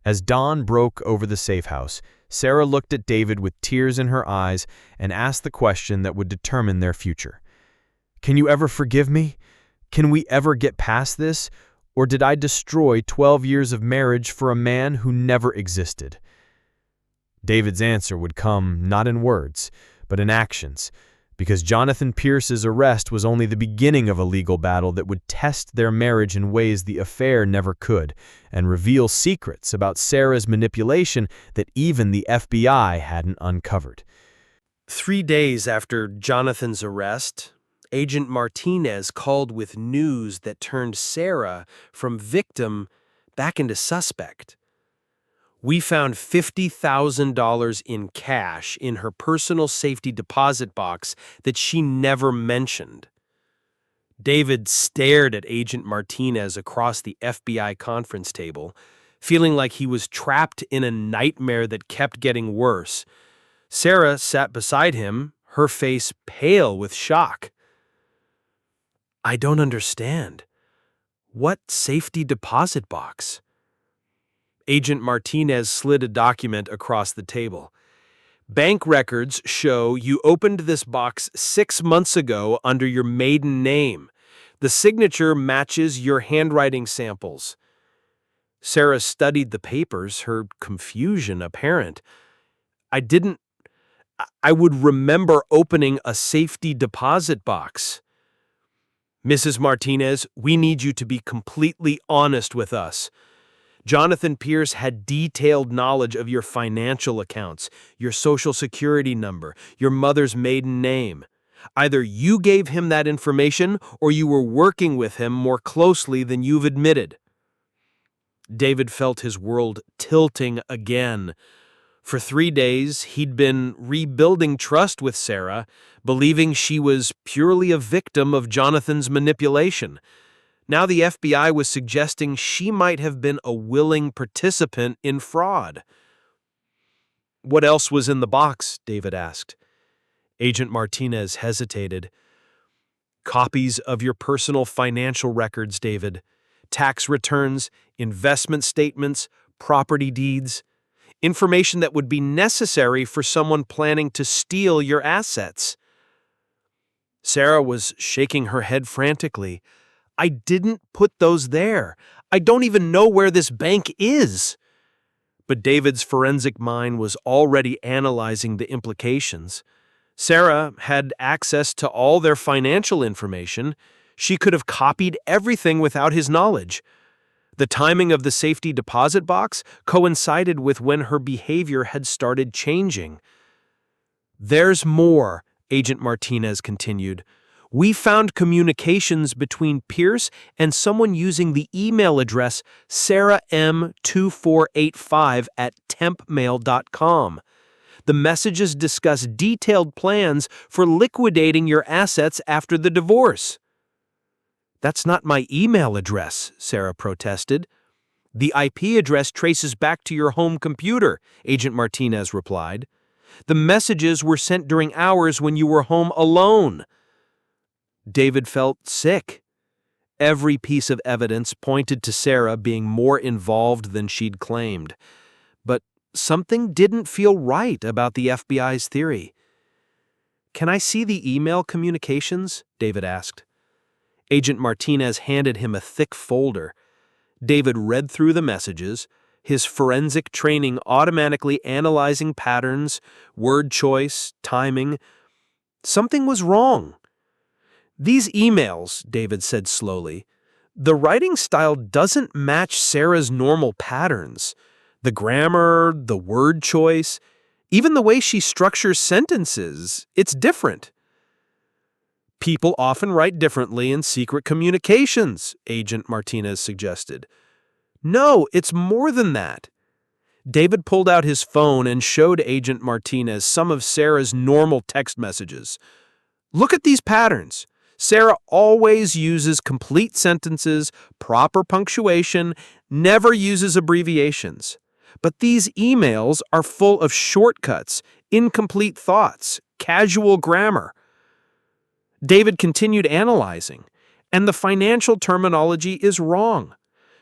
As dawn broke over the safe house, Sarah looked at David with tears in her eyes and asked the question that would determine their future. "Can you ever forgive me? Can we ever get past this? Or did I destroy 12 years of marriage for a man who never existed?" David's answer would come not in words, but in actions, because Jonathan Pierce's arrest was only the beginning of a legal battle that would test their marriage in ways the affair never could, and reveal secrets about Sarah's manipulation that even the FBI hadn't uncovered. 3 days after Jonathan's arrest, Agent Martinez called with news that turned Sarah from victim back into suspect. "We found $50,000 in cash in her personal safety deposit box that she never mentioned." David stared at Agent Martinez across the FBI conference table, feeling like he was trapped in a nightmare that kept getting worse. Sarah sat beside him, her face pale with shock. "I don't understand. What safety deposit box?" Agent Martinez slid a document across the table. "Bank records show you opened this box 6 months ago under your maiden name. The signature matches your handwriting samples." Sarah studied the papers, her confusion apparent. I would remember opening a safety deposit box." "Mrs. Martinez, we need you to be completely honest with us. Jonathan Pierce had detailed knowledge of your financial accounts, your social security number, your mother's maiden name. Either you gave him that information or you were working with him more closely than you've admitted." David felt his world tilting again. For 3 days, he'd been rebuilding trust with Sarah, believing she was purely a victim of Jonathan's manipulation. Now the FBI was suggesting she might have been a willing participant in fraud. "What else was in the box?" David asked. Agent Martinez hesitated. "Copies of your personal financial records, David. Tax returns, investment statements, property deeds, information that would be necessary for someone planning to steal your assets. Sarah was shaking her head frantically. I didn't put those there. I don't even know where this bank is. But David's forensic mind was already analyzing the implications. Sarah had access to all their financial information. She could have copied everything without his knowledge. The timing of the safety deposit box coincided with when her behavior had started changing. There's more, Agent Martinez continued. We found communications between Pierce and someone using the email address sarahM2485@tempmail.com. The messages discuss detailed plans for liquidating your assets after the divorce. That's not my email address, Sarah protested. The IP address traces back to your home computer, Agent Martinez replied. The messages were sent during hours when you were home alone. David felt sick. Every piece of evidence pointed to Sarah being more involved than she'd claimed. But something didn't feel right about the FBI's theory. Can I see the email communications? David asked. Agent Martinez handed him a thick folder. David read through the messages, his forensic training automatically analyzing patterns, word choice, timing. Something was wrong. These emails, David said slowly, the writing style doesn't match Sarah's normal patterns. The grammar, the word choice, even the way she structures sentences, it's different. People often write differently in secret communications, Agent Martinez suggested. No, it's more than that. David pulled out his phone and showed Agent Martinez some of Sarah's normal text messages. Look at these patterns. Sarah always uses complete sentences, proper punctuation, never uses abbreviations. But these emails are full of shortcuts, incomplete thoughts, casual grammar. David continued analyzing, and the financial terminology is wrong.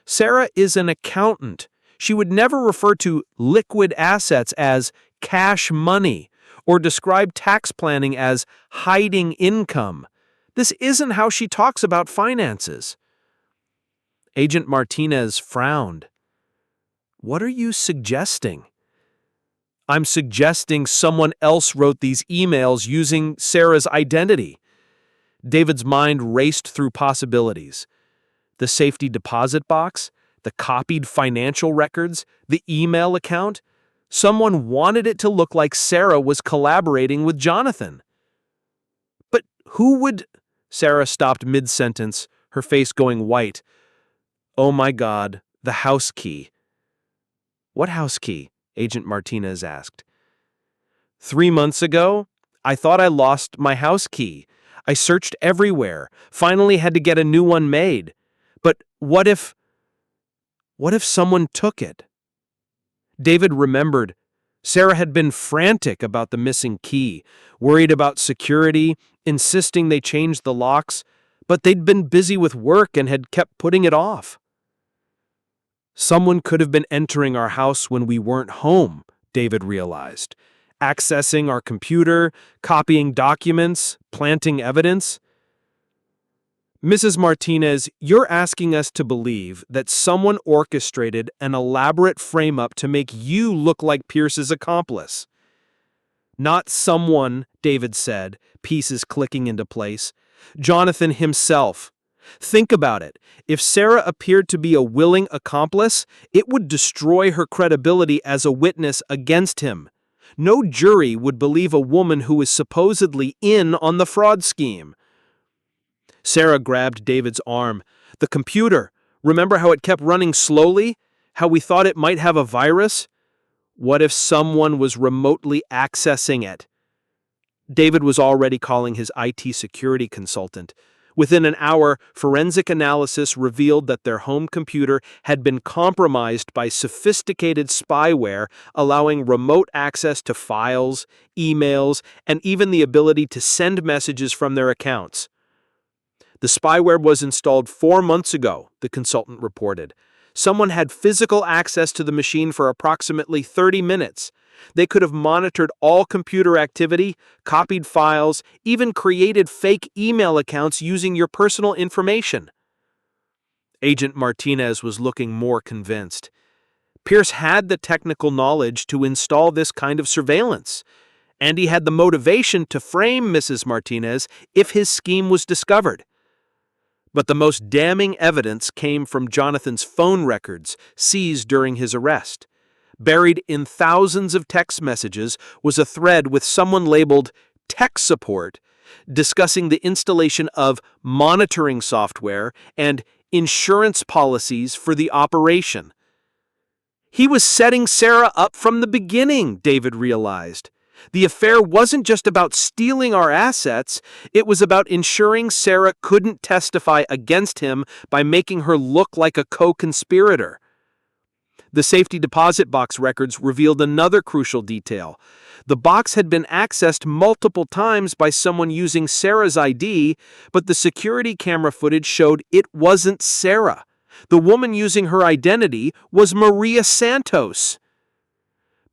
Sarah is an accountant. She would never refer to liquid assets as cash money or describe tax planning as hiding income. This isn't how she talks about finances. Agent Martinez frowned. What are you suggesting? I'm suggesting someone else wrote these emails using Sarah's identity. David's mind raced through possibilities. The safety deposit box, the copied financial records, the email account. Someone wanted it to look like Sarah was collaborating with Jonathan. But who would... Sarah stopped mid-sentence, her face going white. Oh my God, the house key. What house key? Agent Martinez asked. 3 months ago, I thought I lost my house key. I searched everywhere, finally had to get a new one made. But what if someone took it? David remembered. Sarah had been frantic about the missing key, worried about security, insisting they change the locks, but they'd been busy with work and had kept putting it off. Someone could have been entering our house when we weren't home, David realized, accessing our computer, copying documents, planting evidence. Mrs. Martinez, you're asking us to believe that someone orchestrated an elaborate frame-up to make you look like Pierce's accomplice. Not someone, David said, pieces clicking into place. Jonathan himself. Think about it. If Sarah appeared to be a willing accomplice, it would destroy her credibility as a witness against him. No jury would believe a woman who is supposedly in on the fraud scheme. Sarah grabbed David's arm. The computer. Remember how it kept running slowly? How we thought it might have a virus? What if someone was remotely accessing it? David was already calling his IT security consultant. Within an hour, forensic analysis revealed that their home computer had been compromised by sophisticated spyware, allowing remote access to files, emails, and even the ability to send messages from their accounts. The spyware was installed 4 months ago, the consultant reported. Someone had physical access to the machine for approximately 30 minutes. They could have monitored all computer activity, copied files, even created fake email accounts using your personal information. Agent Martinez was looking more convinced. Pierce had the technical knowledge to install this kind of surveillance, and he had the motivation to frame Mrs. Martinez if his scheme was discovered. But the most damning evidence came from Jonathan's phone records seized during his arrest. Buried in thousands of text messages was a thread with someone labeled tech support, discussing the installation of monitoring software and insurance policies for the operation. He was setting Sarah up from the beginning, David realized. The affair wasn't just about stealing our assets, it was about ensuring Sarah couldn't testify against him by making her look like a co-conspirator. The safety deposit box records revealed another crucial detail. The box had been accessed multiple times by someone using Sarah's ID, but the security camera footage showed it wasn't Sarah. The woman using her identity was Maria Santos.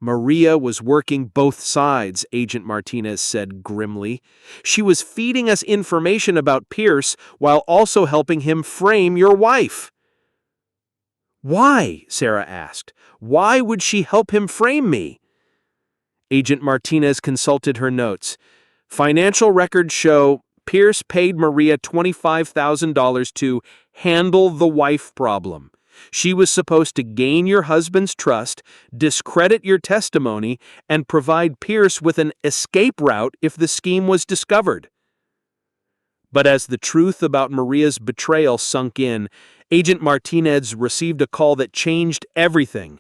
Maria was working both sides, Agent Martinez said grimly. She was feeding us information about Pierce while also helping him frame your wife. Why? Sarah asked. Why would she help him frame me? Agent Martinez consulted her notes. Financial records show Pierce paid Maria $25,000 to handle the wife problem. She was supposed to gain your husband's trust, discredit your testimony, and provide Pierce with an escape route if the scheme was discovered. But as the truth about Maria's betrayal sunk in, Agent Martinez received a call that changed everything.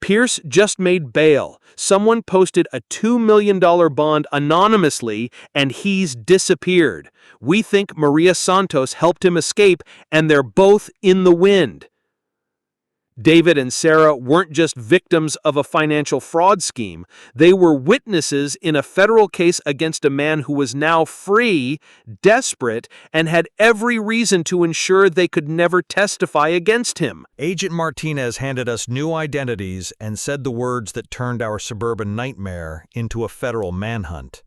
Pierce just made bail. Someone posted a $2 million bond anonymously, and he's disappeared. We think Maria Santos helped him escape, and they're both in the wind. David and Sarah weren't just victims of a financial fraud scheme. They were witnesses in a federal case against a man who was now free, desperate, and had every reason to ensure they could never testify against him. Agent Martinez handed us new identities and said the words that turned our suburban nightmare into a federal manhunt.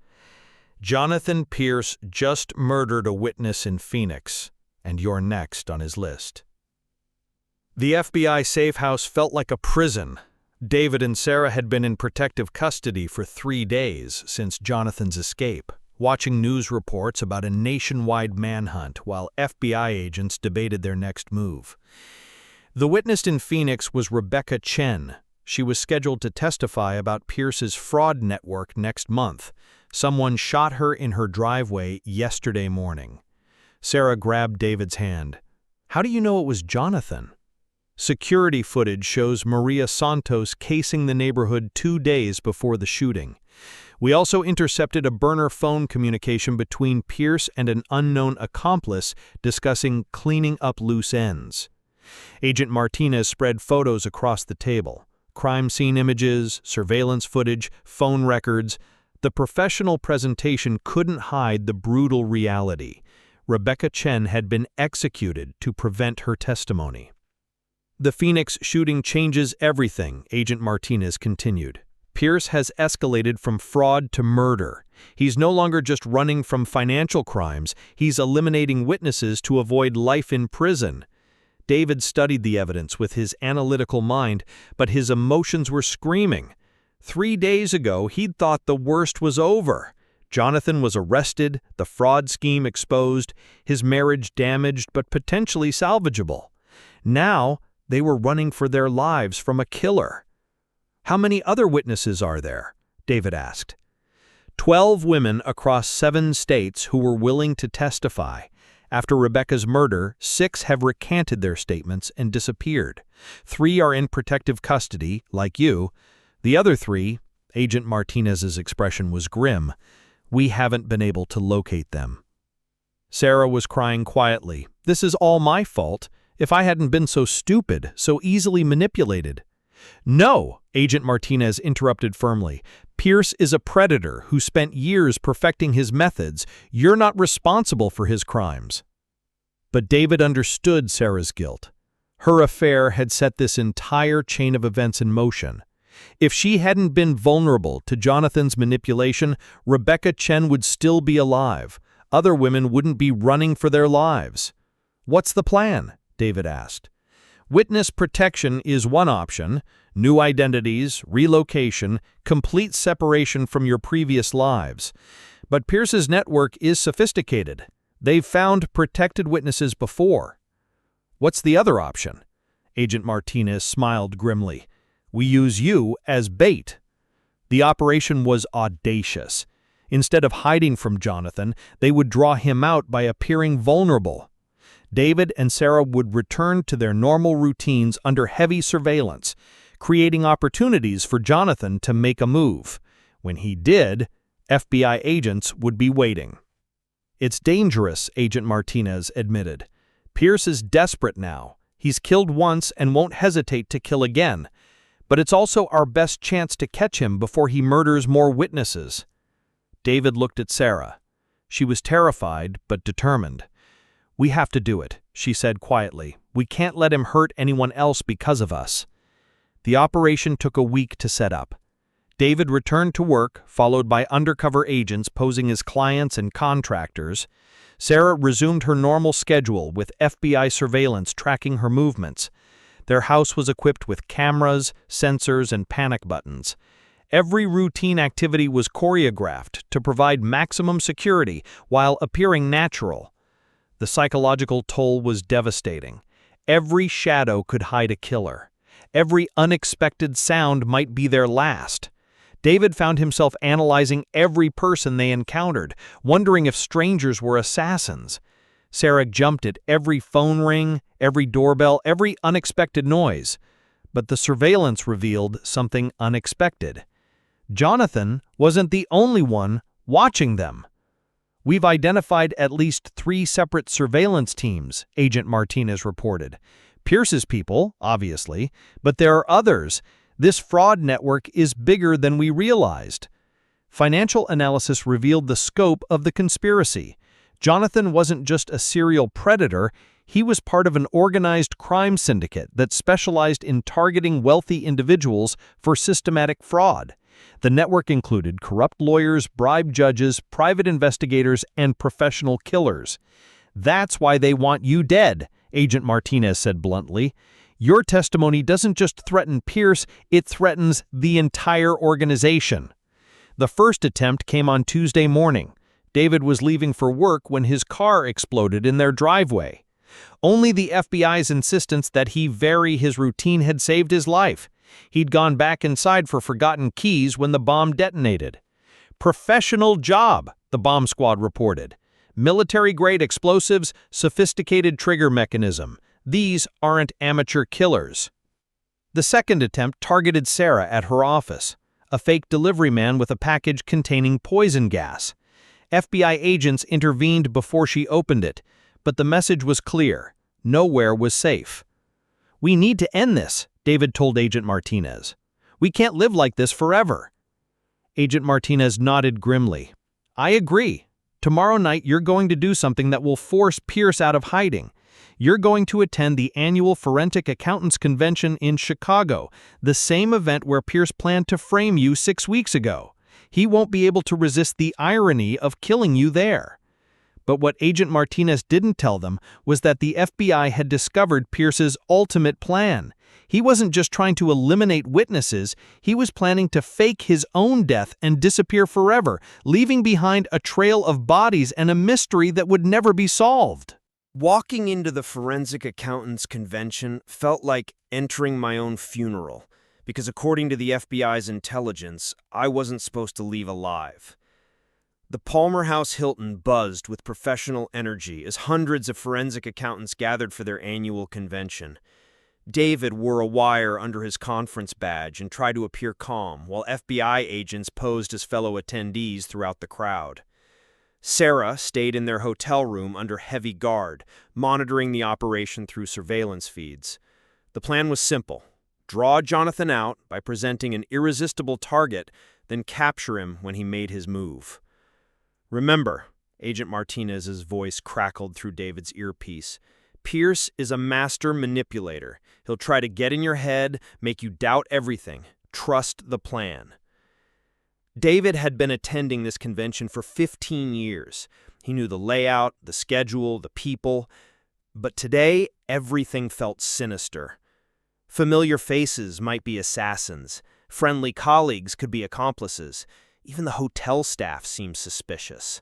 Jonathan Pierce just murdered a witness in Phoenix, and you're next on his list. The FBI safe house felt like a prison. David and Sarah had been in protective custody for 3 days since Jonathan's escape, watching news reports about a nationwide manhunt while FBI agents debated their next move. The witness in Phoenix was Rebecca Chen. She was scheduled to testify about Pierce's fraud network next month. Someone shot her in her driveway yesterday morning. Sarah grabbed David's hand. How do you know it was Jonathan? Security footage shows Maria Santos casing the neighborhood 2 days before the shooting. We also intercepted a burner phone communication between Pierce and an unknown accomplice discussing cleaning up loose ends. Agent Martinez spread photos across the table. Crime scene images, surveillance footage, phone records. The professional presentation couldn't hide the brutal reality. Rebecca Chen had been executed to prevent her testimony. The Phoenix shooting changes everything, Agent Martinez continued. Pierce has escalated from fraud to murder. He's no longer just running from financial crimes, he's eliminating witnesses to avoid life in prison. David studied the evidence with his analytical mind, but his emotions were screaming. 3 days ago, he'd thought the worst was over. Jonathan was arrested, the fraud scheme exposed, his marriage damaged but potentially salvageable. Now, they were running for their lives from a killer. How many other witnesses are there? David asked. 12 women across 7 states who were willing to testify. After Rebecca's murder, 6 have recanted their statements and disappeared. 3 are in protective custody, like you. The other 3, Agent Martinez's expression was grim, we haven't been able to locate them. Sarah was crying quietly. This is all my fault. If I hadn't been so stupid, so easily manipulated. No, Agent Martinez interrupted firmly. Pierce is a predator who spent years perfecting his methods. You're not responsible for his crimes. But David understood Sarah's guilt. Her affair had set this entire chain of events in motion. If she hadn't been vulnerable to Jonathan's manipulation, Rebecca Chen would still be alive. Other women wouldn't be running for their lives. "What's the plan?" David asked. "Witness protection is one option. New identities, relocation, complete separation from your previous lives. But Pierce's network is sophisticated. They've found protected witnesses before." "What's the other option?" Agent Martinez smiled grimly. "We use you as bait." The operation was audacious. Instead of hiding from Jonathan, they would draw him out by appearing vulnerable. David and Sarah would return to their normal routines under heavy surveillance, creating opportunities for Jonathan to make a move. When he did, FBI agents would be waiting. "It's dangerous," Agent Martinez admitted. "Pierce is desperate now. He's killed once and won't hesitate to kill again. But it's also our best chance to catch him before he murders more witnesses." David looked at Sarah. She was terrified but determined. "We have to do it," she said quietly. "We can't let him hurt anyone else because of us." The operation took a week to set up. David returned to work, followed by undercover agents posing as clients and contractors. Sarah resumed her normal schedule with FBI surveillance tracking her movements. Their house was equipped with cameras, sensors, and panic buttons. Every routine activity was choreographed to provide maximum security while appearing natural. The psychological toll was devastating. Every shadow could hide a killer. Every unexpected sound might be their last. David found himself analyzing every person they encountered, wondering if strangers were assassins. Sarah jumped at every phone ring, every doorbell, every unexpected noise. But the surveillance revealed something unexpected. Jonathan wasn't the only one watching them. "We've identified at least 3 separate surveillance teams," Agent Martinez reported. "Pierce's people, obviously, but there are others. This fraud network is bigger than we realized." Financial analysis revealed the scope of the conspiracy. Jonathan wasn't just a serial predator, he was part of an organized crime syndicate that specialized in targeting wealthy individuals for systematic fraud. The network included corrupt lawyers, bribed judges, private investigators, and professional killers. "That's why they want you dead," Agent Martinez said bluntly. "Your testimony doesn't just threaten Pierce, it threatens the entire organization." The first attempt came on Tuesday morning. David was leaving for work when his car exploded in their driveway. Only the FBI's insistence that he vary his routine had saved his life. He'd gone back inside for forgotten keys when the bomb detonated. "Professional job," the bomb squad reported. "Military-grade explosives, sophisticated trigger mechanism. These aren't amateur killers." The second attempt targeted Sarah at her office, a fake delivery man with a package containing poison gas. FBI agents intervened before she opened it, but the message was clear: nowhere was safe. "We need to end this," David told Agent Martinez. "We can't live like this forever." Agent Martinez nodded grimly. "I agree. Tomorrow night you're going to do something that will force Pierce out of hiding. You're going to attend the annual Forensic Accountants Convention in Chicago, the same event where Pierce planned to frame you 6 weeks ago. He won't be able to resist the irony of killing you there." But what Agent Martinez didn't tell them was that the FBI had discovered Pierce's ultimate plan. He wasn't just trying to eliminate witnesses, he was planning to fake his own death and disappear forever, leaving behind a trail of bodies and a mystery that would never be solved. Walking into the Forensic Accountants Convention felt like entering my own funeral, because according to the FBI's intelligence, I wasn't supposed to leave alive. The Palmer House Hilton buzzed with professional energy as hundreds of forensic accountants gathered for their annual convention. David wore a wire under his conference badge and tried to appear calm, while FBI agents posed as fellow attendees throughout the crowd. Sarah stayed in their hotel room under heavy guard, monitoring the operation through surveillance feeds. The plan was simple: draw Jonathan out by presenting an irresistible target, then capture him when he made his move. "Remember," Agent Martinez's voice crackled through David's earpiece, "Pierce is a master manipulator. He'll try to get in your head, make you doubt everything. Trust the plan. David had been attending this convention for 15 years. He knew the layout, the schedule, the people. But today, everything felt sinister. Familiar faces might be assassins. Friendly colleagues could be accomplices. Even the hotel staff seemed suspicious.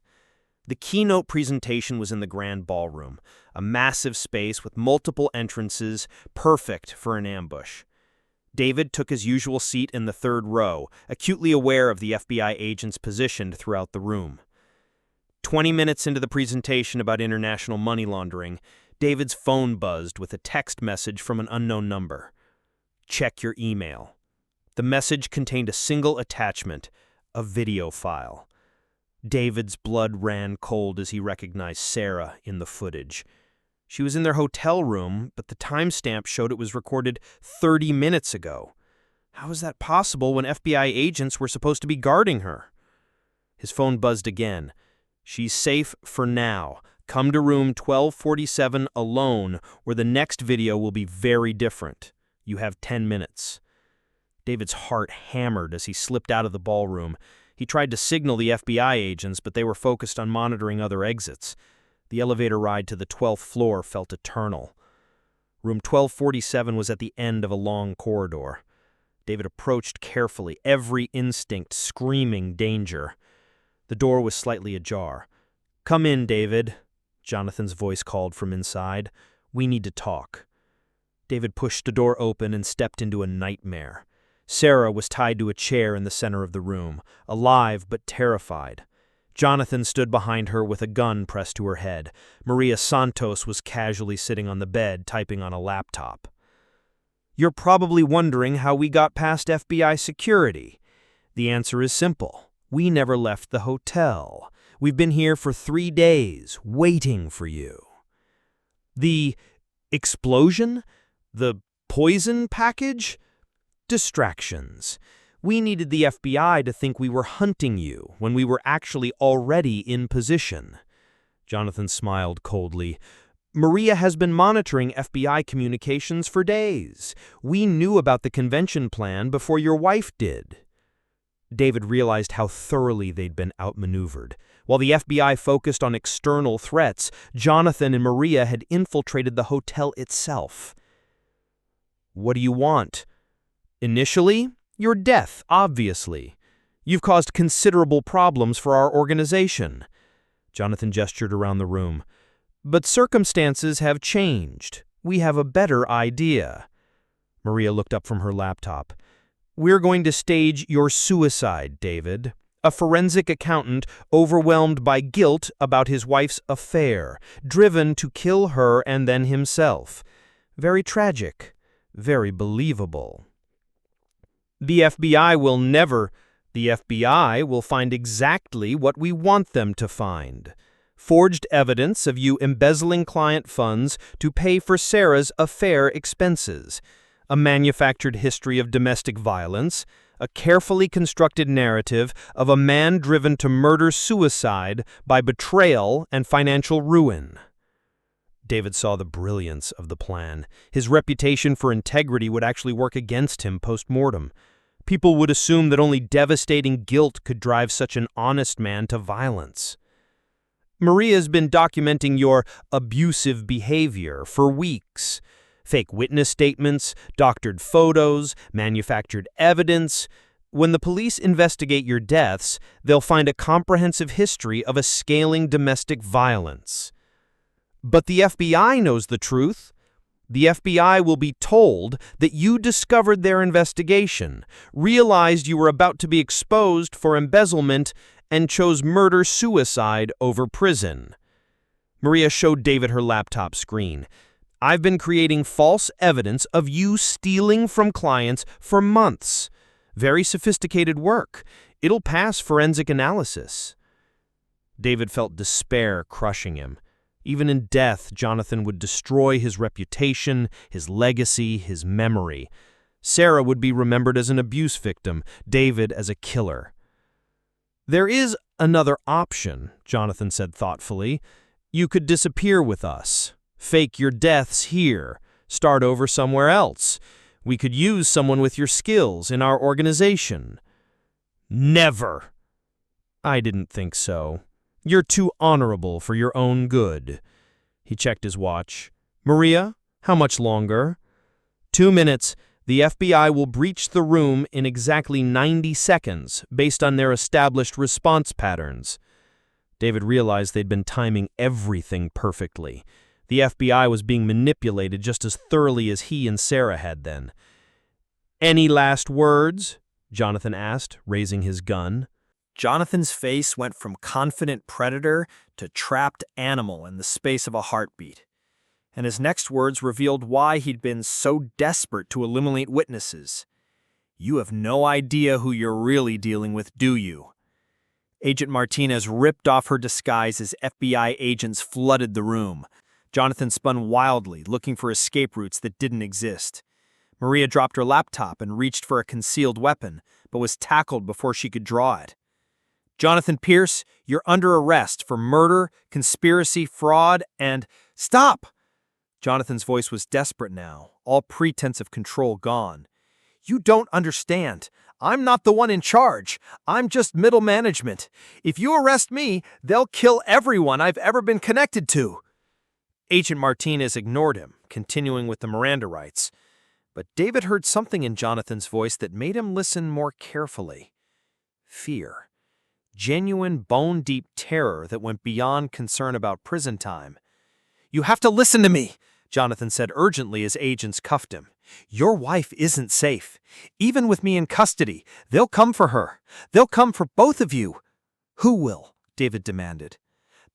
The keynote presentation was in the grand ballroom, a massive space with multiple entrances, perfect for an ambush. David took his usual seat in the third row, acutely aware of the FBI agents positioned throughout the room. 20 minutes into the presentation about international money laundering, David's phone buzzed with a text message from an unknown number. Check your email. The message contained a single attachment, a video file. David's blood ran cold as he recognized Sarah in the footage. She was in their hotel room, but the timestamp showed it was recorded 30 minutes ago. How was that possible when FBI agents were supposed to be guarding her? His phone buzzed again. She's safe for now. Come to room 1247 alone, where the next video will be very different. You have 10 minutes. David's heart hammered as he slipped out of the ballroom. He tried to signal the FBI agents, but they were focused on monitoring other exits. The elevator ride to the 12th floor felt eternal. Room 1247 was at the end of a long corridor. David approached carefully, every instinct screaming danger. The door was slightly ajar. "Come in, David," Jonathan's voice called from inside. "We need to talk." David pushed the door open and stepped into a nightmare. Sarah was tied to a chair in the center of the room, alive but terrified. Jonathan stood behind her with a gun pressed to her head. Maria Santos was casually sitting on the bed, typing on a laptop. You're probably wondering how we got past FBI security. The answer is simple. We never left the hotel. We've been here for 3 days, waiting for you. The explosion? The poison package? Distractions. We needed the FBI to think we were hunting you when we were actually already in position. Jonathan smiled coldly. Maria has been monitoring FBI communications for days. We knew about the convention plan before your wife did. David realized how thoroughly they'd been outmaneuvered. While the FBI focused on external threats, Jonathan and Maria had infiltrated the hotel itself. What do you want? Initially, your death, obviously. You've caused considerable problems for our organization. Jonathan gestured around the room. But circumstances have changed. We have a better idea. Maria looked up from her laptop. We're going to stage your suicide, David. A forensic accountant overwhelmed by guilt about his wife's affair, driven to kill her and then himself. Very tragic. Very believable. The FBI will find exactly what we want them to find. Forged evidence of you embezzling client funds to pay for Sarah's affair expenses, a manufactured history of domestic violence, a carefully constructed narrative of a man driven to murder-suicide by betrayal and financial ruin. David saw the brilliance of the plan. His reputation for integrity would actually work against him post-mortem. People would assume that only devastating guilt could drive such an honest man to violence. Maria's been documenting your abusive behavior for weeks. Fake witness statements, doctored photos, manufactured evidence. When the police investigate your deaths, they'll find a comprehensive history of a scaling domestic violence. But the FBI knows the truth. The FBI will be told that you discovered their investigation, realized you were about to be exposed for embezzlement, and chose murder-suicide over prison. Maria showed David her laptop screen. I've been creating false evidence of you stealing from clients for months. Very sophisticated work. It'll pass forensic analysis. David felt despair crushing him. Even in death, Jonathan would destroy his reputation, his legacy, his memory. Sarah would be remembered as an abuse victim, David as a killer. There is another option, Jonathan said thoughtfully. You could disappear with us. Fake your deaths here. Start over somewhere else. We could use someone with your skills in our organization." "Never." "I didn't think so. You're too honorable for your own good." He checked his watch. "Maria, how much longer?" 2 minutes. The FBI will breach the room in exactly 90 seconds, based on their established response patterns. David realized they'd been timing everything perfectly. The FBI was being manipulated just as thoroughly as he and Sarah had then. "Any last words?" Jonathan asked, raising his gun. Jonathan's face went from confident predator to trapped animal in the space of a heartbeat. And his next words revealed why he'd been so desperate to eliminate witnesses. "You have no idea who you're really dealing with, do you?" Agent Martinez ripped off her disguise as FBI agents flooded the room. Jonathan spun wildly, looking for escape routes that didn't exist. Maria dropped her laptop and reached for a concealed weapon, but was tackled before she could draw it. "Jonathan Pierce, you're under arrest for murder, conspiracy, fraud, and—" "Stop!" Jonathan's voice was desperate now, all pretense of control gone. "You don't understand. I'm not the one in charge. I'm just middle management. If you arrest me, they'll kill everyone I've ever been connected to." Agent Martinez ignored him, continuing with the Miranda rights. But David heard something in Jonathan's voice that made him listen more carefully. Fear. Genuine, bone-deep terror that went beyond concern about prison time. "You have to listen to me," Jonathan said urgently as agents cuffed him. "Your wife isn't safe. Even with me in custody, they'll come for her. They'll come for both of you." "Who will?" David demanded.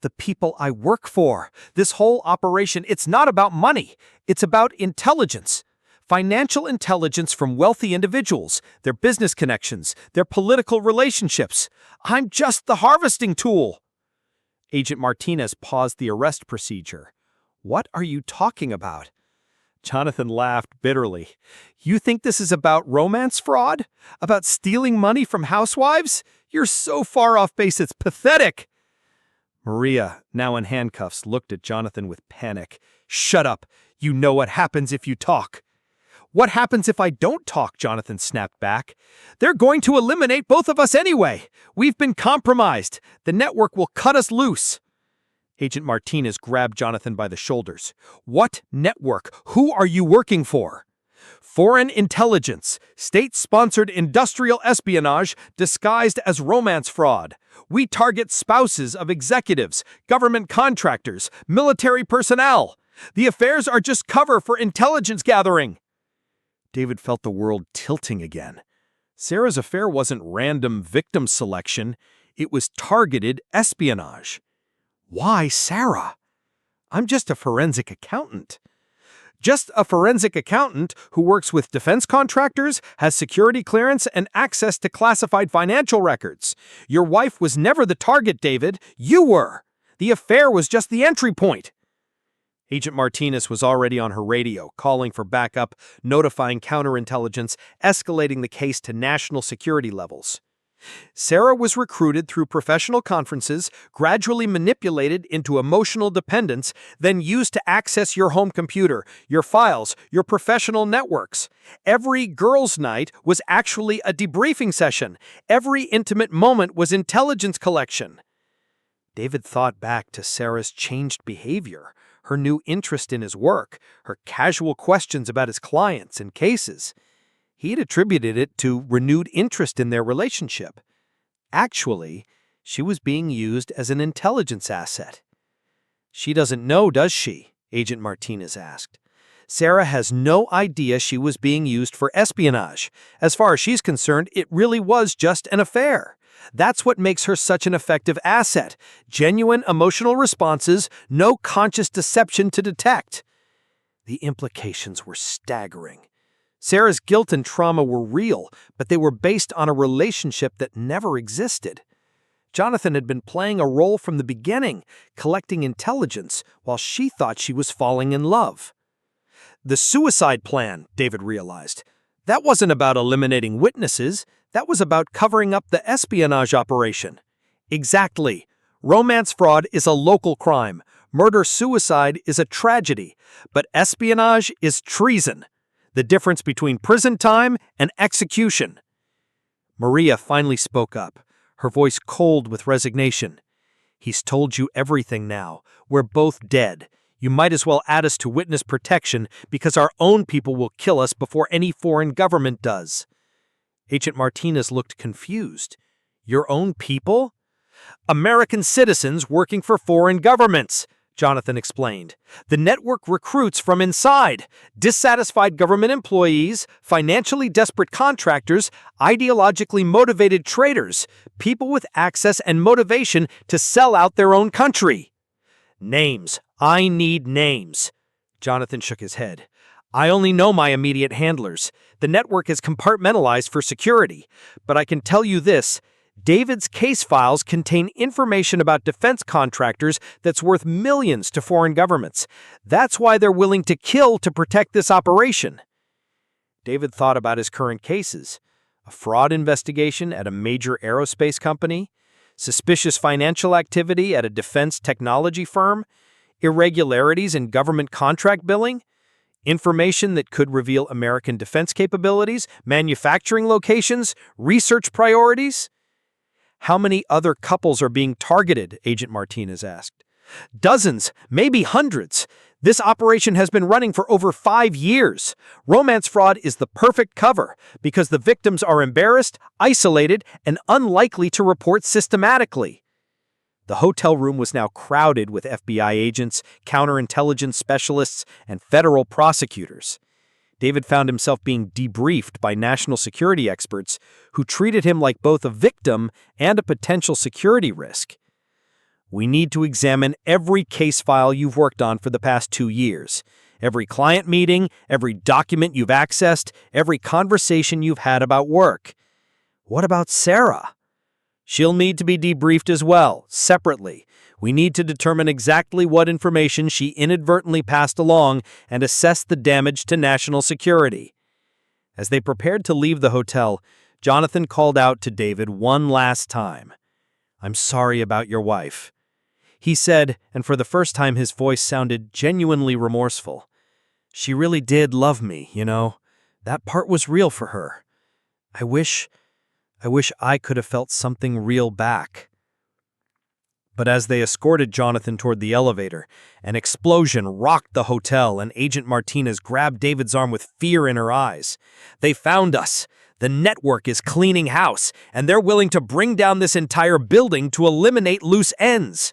"The people I work for. This whole operation, it's not about money. It's about intelligence. Financial intelligence from wealthy individuals, their business connections, their political relationships. I'm just the harvesting tool." Agent Martinez paused the arrest procedure. "What are you talking about?" Jonathan laughed bitterly. "You think this is about romance fraud? About stealing money from housewives? You're so far off base, it's pathetic." Maria, now in handcuffs, looked at Jonathan with panic. "Shut up. You know what happens if you talk." "What happens if I don't talk?" Jonathan snapped back. "They're going to eliminate both of us anyway. We've been compromised. The network will cut us loose." Agent Martinez grabbed Jonathan by the shoulders. "What network? Who are you working for?" "Foreign intelligence, state-sponsored industrial espionage disguised as romance fraud. We target spouses of executives, government contractors, military personnel. The affairs are just cover for intelligence gathering." David felt the world tilting again. Sarah's affair wasn't random victim selection. It was targeted espionage. Why Sarah? "I'm just a forensic accountant." "Just a forensic accountant who works with defense contractors, has security clearance, and access to classified financial records. Your wife was never the target, David. You were. The affair was just the entry point." Agent Martinez was already on her radio, calling for backup, notifying counterintelligence, escalating the case to national security levels. Sarah was recruited through professional conferences, gradually manipulated into emotional dependence, then used to access your home computer, your files, your professional networks. Every girls' night was actually a debriefing session. Every intimate moment was intelligence collection. David thought back to Sarah's changed behavior, her new interest in his work, her casual questions about his clients and cases. He'd attributed it to renewed interest in their relationship. Actually, she was being used as an intelligence asset. "She doesn't know, does she?" Agent Martinez asked. "Sarah has no idea she was being used for espionage. As far as she's concerned, it really was just an affair. That's what makes her such an effective asset. Genuine emotional responses, no conscious deception to detect." The implications were staggering. Sarah's guilt and trauma were real, but they were based on a relationship that never existed. Jonathan had been playing a role from the beginning, collecting intelligence, while she thought she was falling in love. The suicide plan, David realized, that wasn't about eliminating witnesses, that was about covering up the espionage operation. Exactly. Romance fraud is a local crime. Murder-suicide is a tragedy, but espionage is treason. The difference between prison time and execution." Maria finally spoke up, her voice cold with resignation. "He's told you everything now. We're both dead. You might as well add us to witness protection because our own people will kill us before any foreign government does." Agent Martinez looked confused. "Your own people?" "American citizens working for foreign governments," Jonathan explained. "The network recruits from inside, dissatisfied government employees, financially desperate contractors, ideologically motivated traitors, people with access and motivation to sell out their own country." "Names. I need names." Jonathan shook his head. "I only know my immediate handlers. The network is compartmentalized for security. But I can tell you this. David's case files contain information about defense contractors that's worth millions to foreign governments. That's why they're willing to kill to protect this operation." David thought about his current cases: a fraud investigation at a major aerospace company, suspicious financial activity at a defense technology firm, irregularities in government contract billing, information that could reveal American defense capabilities, manufacturing locations, research priorities. "How many other couples are being targeted?" Agent Martinez asked. "Dozens, maybe hundreds. This operation has been running for over 5 years. Romance fraud is the perfect cover because the victims are embarrassed, isolated, and unlikely to report systematically." The hotel room was now crowded with FBI agents, counterintelligence specialists, and federal prosecutors. David found himself being debriefed by national security experts who treated him like both a victim and a potential security risk. "We need to examine every case file you've worked on for the past 2 years. Every client meeting, every document you've accessed, every conversation you've had about work." "What about Sarah?" "She'll need to be debriefed as well, separately. We need to determine exactly what information she inadvertently passed along and assess the damage to national security." As they prepared to leave the hotel, Jonathan called out to David one last time. "I'm sorry about your wife," he said, and for the first time his voice sounded genuinely remorseful. "She really did love me, you know. That part was real for her. I wish I could have felt something real back." But as they escorted Jonathan toward the elevator, an explosion rocked the hotel and Agent Martinez grabbed David's arm with fear in her eyes. "They found us. The network is cleaning house, and they're willing to bring down this entire building to eliminate loose ends."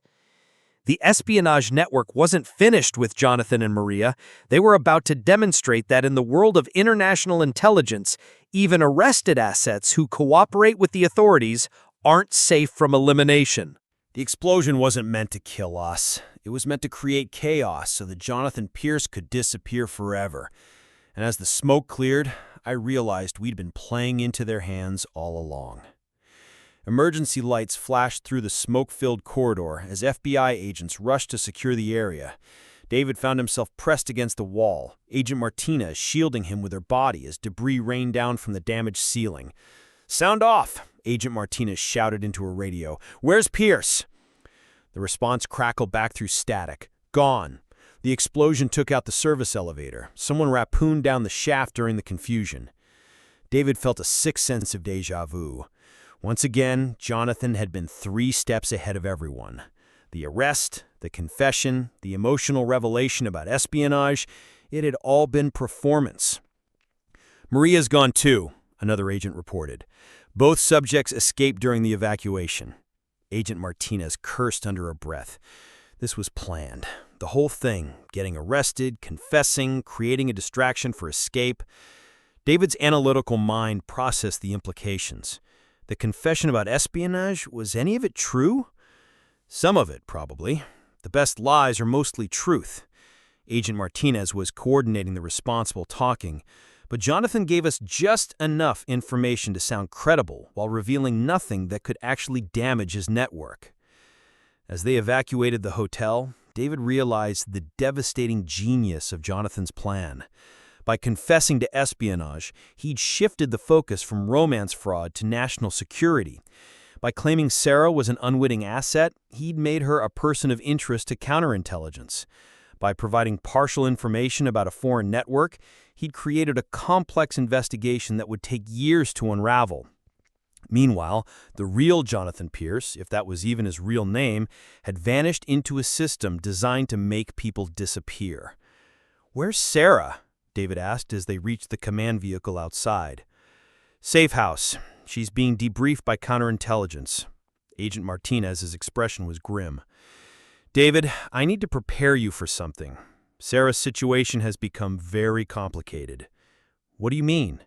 The espionage network wasn't finished with Jonathan and Maria. They were about to demonstrate that in the world of international intelligence, even arrested assets who cooperate with the authorities aren't safe from elimination. The explosion wasn't meant to kill us. It was meant to create chaos so that Jonathan Pierce could disappear forever. And as the smoke cleared, I realized we'd been playing into their hands all along. Emergency lights flashed through the smoke-filled corridor as FBI agents rushed to secure the area. David found himself pressed against the wall, Agent Martinez shielding him with her body as debris rained down from the damaged ceiling. "Sound off!" Agent Martinez shouted into her radio. "Where's Pierce?" The response crackled back through static. "Gone." The explosion took out the service elevator. Someone rappooned down the shaft during the confusion. David felt a sick sense of déjà vu. Once again, Jonathan had been 3 steps ahead of everyone. The arrest, the confession, the emotional revelation about espionage, it had all been performance. "Maria's gone too," another agent reported. "Both subjects escaped during the evacuation." Agent Martinez cursed under her breath. This was planned. The whole thing, getting arrested, confessing, creating a distraction for escape. David's analytical mind processed the implications. The confession about espionage, was any of it true? Some of it, probably. The best lies are mostly truth. Agent Martinez was coordinating the responsible talking, but Jonathan gave us just enough information to sound credible while revealing nothing that could actually damage his network. As they evacuated the hotel, David realized the devastating genius of Jonathan's plan. By confessing to espionage, he'd shifted the focus from romance fraud to national security. By claiming Sarah was an unwitting asset, he'd made her a person of interest to counterintelligence. By providing partial information about a foreign network, he'd created a complex investigation that would take years to unravel. Meanwhile, the real Jonathan Pierce, if that was even his real name, had vanished into a system designed to make people disappear. "Where's Sarah?" David asked as they reached the command vehicle outside. "Safe house. She's being debriefed by counterintelligence." Agent Martinez's expression was grim. "David, I need to prepare you for something. Sarah's situation has become very complicated." "What do you mean?"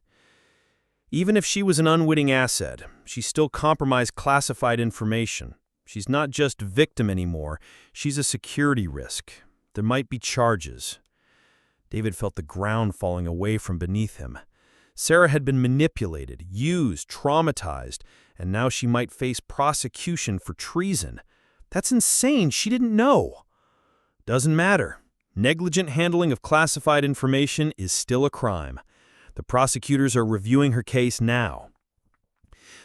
"Even if she was an unwitting asset, she still compromised classified information. She's not just a victim anymore, she's a security risk. There might be charges." David felt the ground falling away from beneath him. Sarah had been manipulated, used, traumatized, and now she might face prosecution for treason. That's insane, she didn't know. "Doesn't matter. Negligent handling of classified information is still a crime. The prosecutors are reviewing her case now."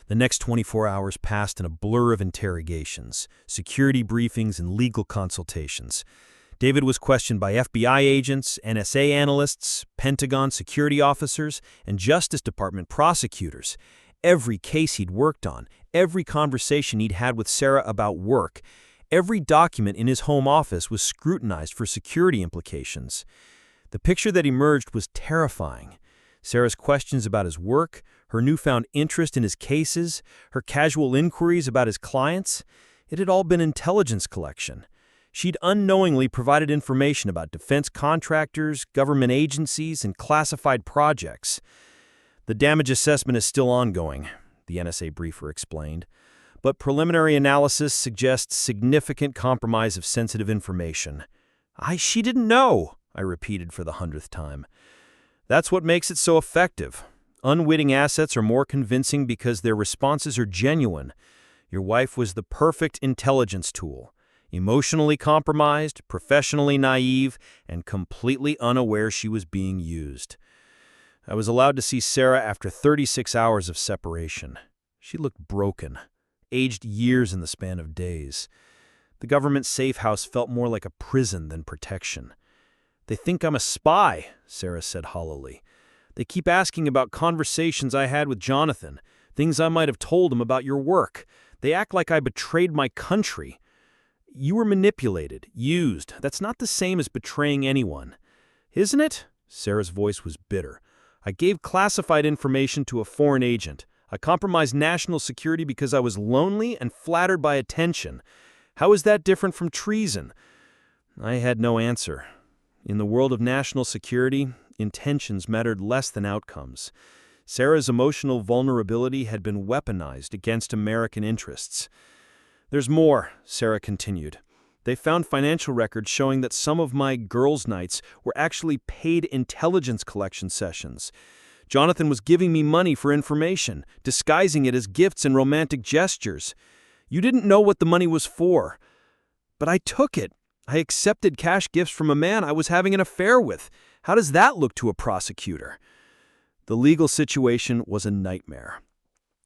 The next 24 hours passed in a blur of interrogations, security briefings, and legal consultations. David was questioned by FBI agents, NSA analysts, Pentagon security officers, and Justice Department prosecutors. Every case he'd worked on, every conversation he'd had with Sarah about work, every document in his home office was scrutinized for security implications. The picture that emerged was terrifying. Sarah's questions about his work, her newfound interest in his cases, her casual inquiries about his clients, it had all been intelligence collection. She'd unknowingly provided information about defense contractors, government agencies, and classified projects. "The damage assessment is still ongoing," the NSA briefer explained, "but preliminary analysis suggests significant compromise of sensitive information." She didn't know," I repeated for the 100th time. "That's what makes it so effective. Unwitting assets are more convincing because their responses are genuine. Your wife was the perfect intelligence tool. Emotionally compromised, professionally naive, and completely unaware she was being used." I was allowed to see Sarah after 36 hours of separation. She looked broken, aged years in the span of days. The government safe house felt more like a prison than protection. "They think I'm a spy," Sarah said hollowly. "They keep asking about conversations I had with Jonathan, things I might have told him about your work. They act like I betrayed my country." "You were manipulated, used. That's not the same as betraying anyone." "Isn't it?" Sarah's voice was bitter. "I gave classified information to a foreign agent. I compromised national security because I was lonely and flattered by attention. How is that different from treason?" I had no answer. In the world of national security, intentions mattered less than outcomes. Sarah's emotional vulnerability had been weaponized against American interests. "There's more," Sarah continued. "They found financial records showing that some of my girls' nights were actually paid intelligence collection sessions. Jonathan was giving me money for information, disguising it as gifts and romantic gestures. You didn't know what the money was for. But I took it. I accepted cash gifts from a man I was having an affair with. How does that look to a prosecutor?" The legal situation was a nightmare.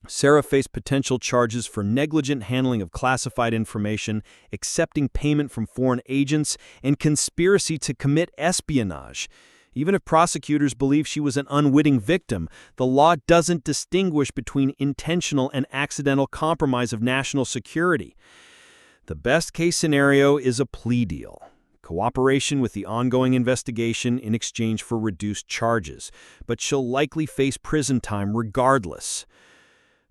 Sarah faced potential charges for negligent handling of classified information, accepting payment from foreign agents, and conspiracy to commit espionage. Even if prosecutors believe she was an unwitting victim, the law doesn't distinguish between intentional and accidental compromise of national security. The best-case scenario is a plea deal. Cooperation with the ongoing investigation in exchange for reduced charges, but she'll likely face prison time regardless.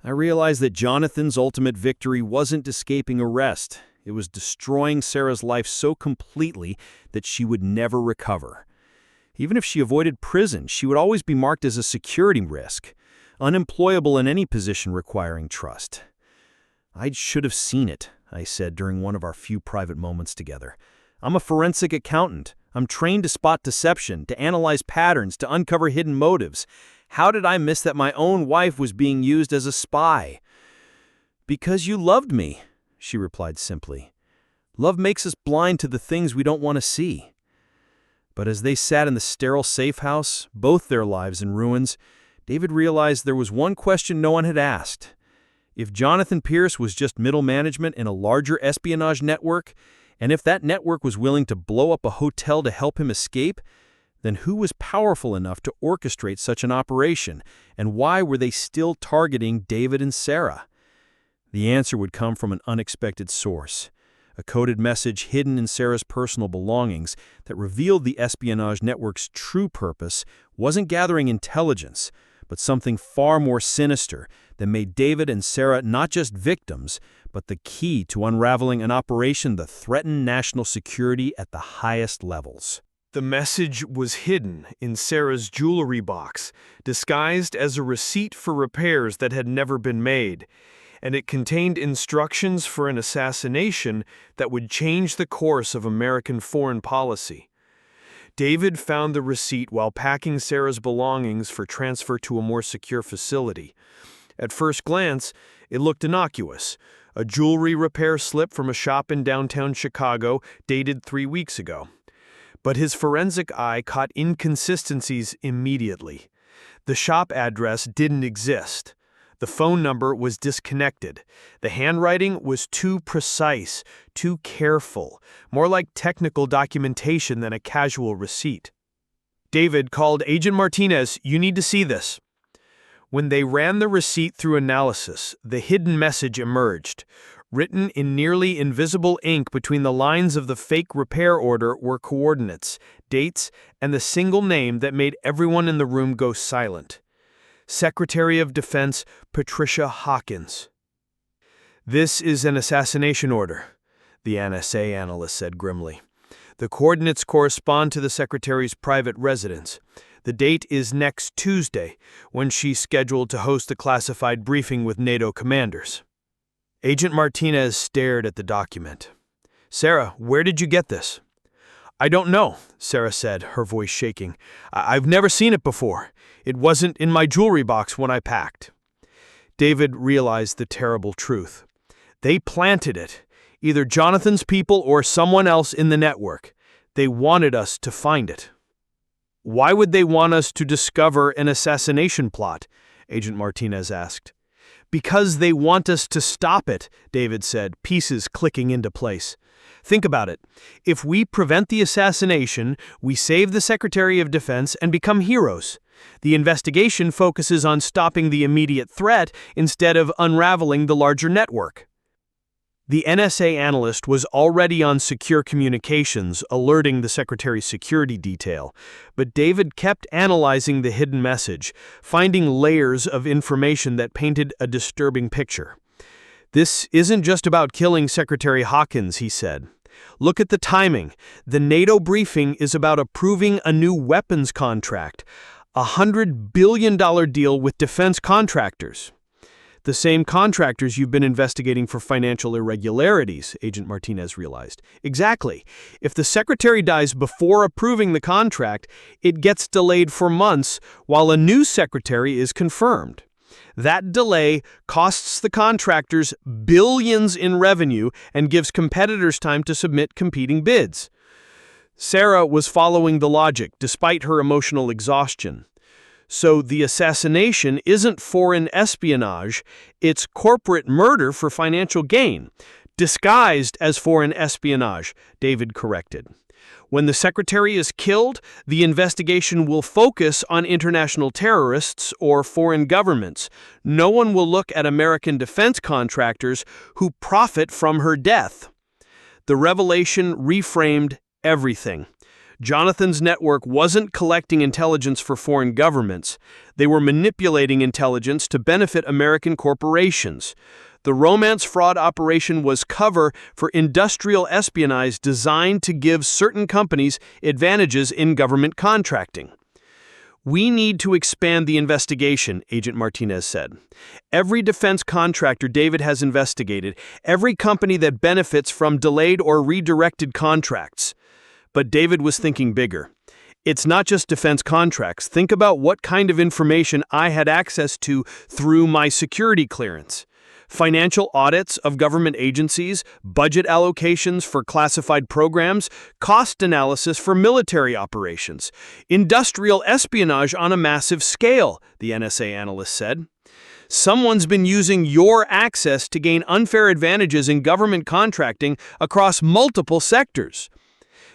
I realized that Jonathan's ultimate victory wasn't escaping arrest. It was destroying Sarah's life so completely that she would never recover. Even if she avoided prison, she would always be marked as a security risk, unemployable in any position requiring trust. "I should have seen it," I said during one of our few private moments together. "I'm a forensic accountant. I'm trained to spot deception, to analyze patterns, to uncover hidden motives. How did I miss that my own wife was being used as a spy?" "Because you loved me," she replied simply. "Love makes us blind to the things we don't want to see." But as they sat in the sterile safe house, both their lives in ruins, David realized there was one question no one had asked. If Jonathan Pierce was just middle management in a larger espionage network, and if that network was willing to blow up a hotel to help him escape, then who was powerful enough to orchestrate such an operation, and why were they still targeting David and Sarah? The answer would come from an unexpected source. A coded message hidden in Sarah's personal belongings that revealed the espionage network's true purpose wasn't gathering intelligence, but something far more sinister that made David and Sarah not just victims, but the key to unraveling an operation that threatened national security at the highest levels. The message was hidden in Sarah's jewelry box, disguised as a receipt for repairs that had never been made, and it contained instructions for an assassination that would change the course of American foreign policy. David found the receipt while packing Sarah's belongings for transfer to a more secure facility. At first glance, it looked innocuous, a jewelry repair slip from a shop in downtown Chicago dated 3 weeks ago. But his forensic eye caught inconsistencies immediately. The shop address didn't exist. The phone number was disconnected. The handwriting was too precise, too careful, more like technical documentation than a casual receipt. David called Agent Martinez, "You need to see this." When they ran the receipt through analysis, the hidden message emerged. Written in nearly invisible ink between the lines of the fake repair order were coordinates, dates, and the single name that made everyone in the room go silent. Secretary of Defense Patricia Hawkins. "This is an assassination order," the NSA analyst said grimly. "The coordinates correspond to the Secretary's private residence. The date is next Tuesday, when she's scheduled to host a classified briefing with NATO commanders." Agent Martinez stared at the document. "Sarah, where did you get this?" "I don't know," Sarah said, her voice shaking. "I've never seen it before. It wasn't in my jewelry box when I packed." David realized the terrible truth. They planted it, either Jonathan's people or someone else in the network. They wanted us to find it. "Why would they want us to discover an assassination plot?" Agent Martinez asked. "Because they want us to stop it," David said, pieces clicking into place. "Think about it. If we prevent the assassination, we save the Secretary of Defense and become heroes. The investigation focuses on stopping the immediate threat instead of unraveling the larger network." The NSA analyst was already on secure communications, alerting the Secretary's security detail, but David kept analyzing the hidden message, finding layers of information that painted a disturbing picture. "This isn't just about killing Secretary Hawkins," he said. "Look at the timing. The NATO briefing is about approving a new weapons contract, a $100 billion deal with defense contractors." "The same contractors you've been investigating for financial irregularities," Agent Martinez realized. "Exactly. If the secretary dies before approving the contract, it gets delayed for months while a new secretary is confirmed. That delay costs the contractors billions in revenue and gives competitors time to submit competing bids." Sarah was following the logic, despite her emotional exhaustion. "So the assassination isn't foreign espionage, it's corporate murder for financial gain, disguised as foreign espionage," David corrected. "When the secretary is killed, the investigation will focus on international terrorists or foreign governments. No one will look at American defense contractors who profit from her death." The revelation reframed everything. Jonathan's network wasn't collecting intelligence for foreign governments. They were manipulating intelligence to benefit American corporations. The romance fraud operation was cover for industrial espionage designed to give certain companies advantages in government contracting. "We need to expand the investigation," Agent Martinez said. "Every defense contractor David has investigated, every company that benefits from delayed or redirected contracts." But David was thinking bigger. "It's not just defense contracts. Think about what kind of information I had access to through my security clearance. Financial audits of government agencies, budget allocations for classified programs, cost analysis for military operations, industrial espionage on a massive scale," the NSA analyst said. Someone's been using your access to gain unfair advantages in government contracting across multiple sectors.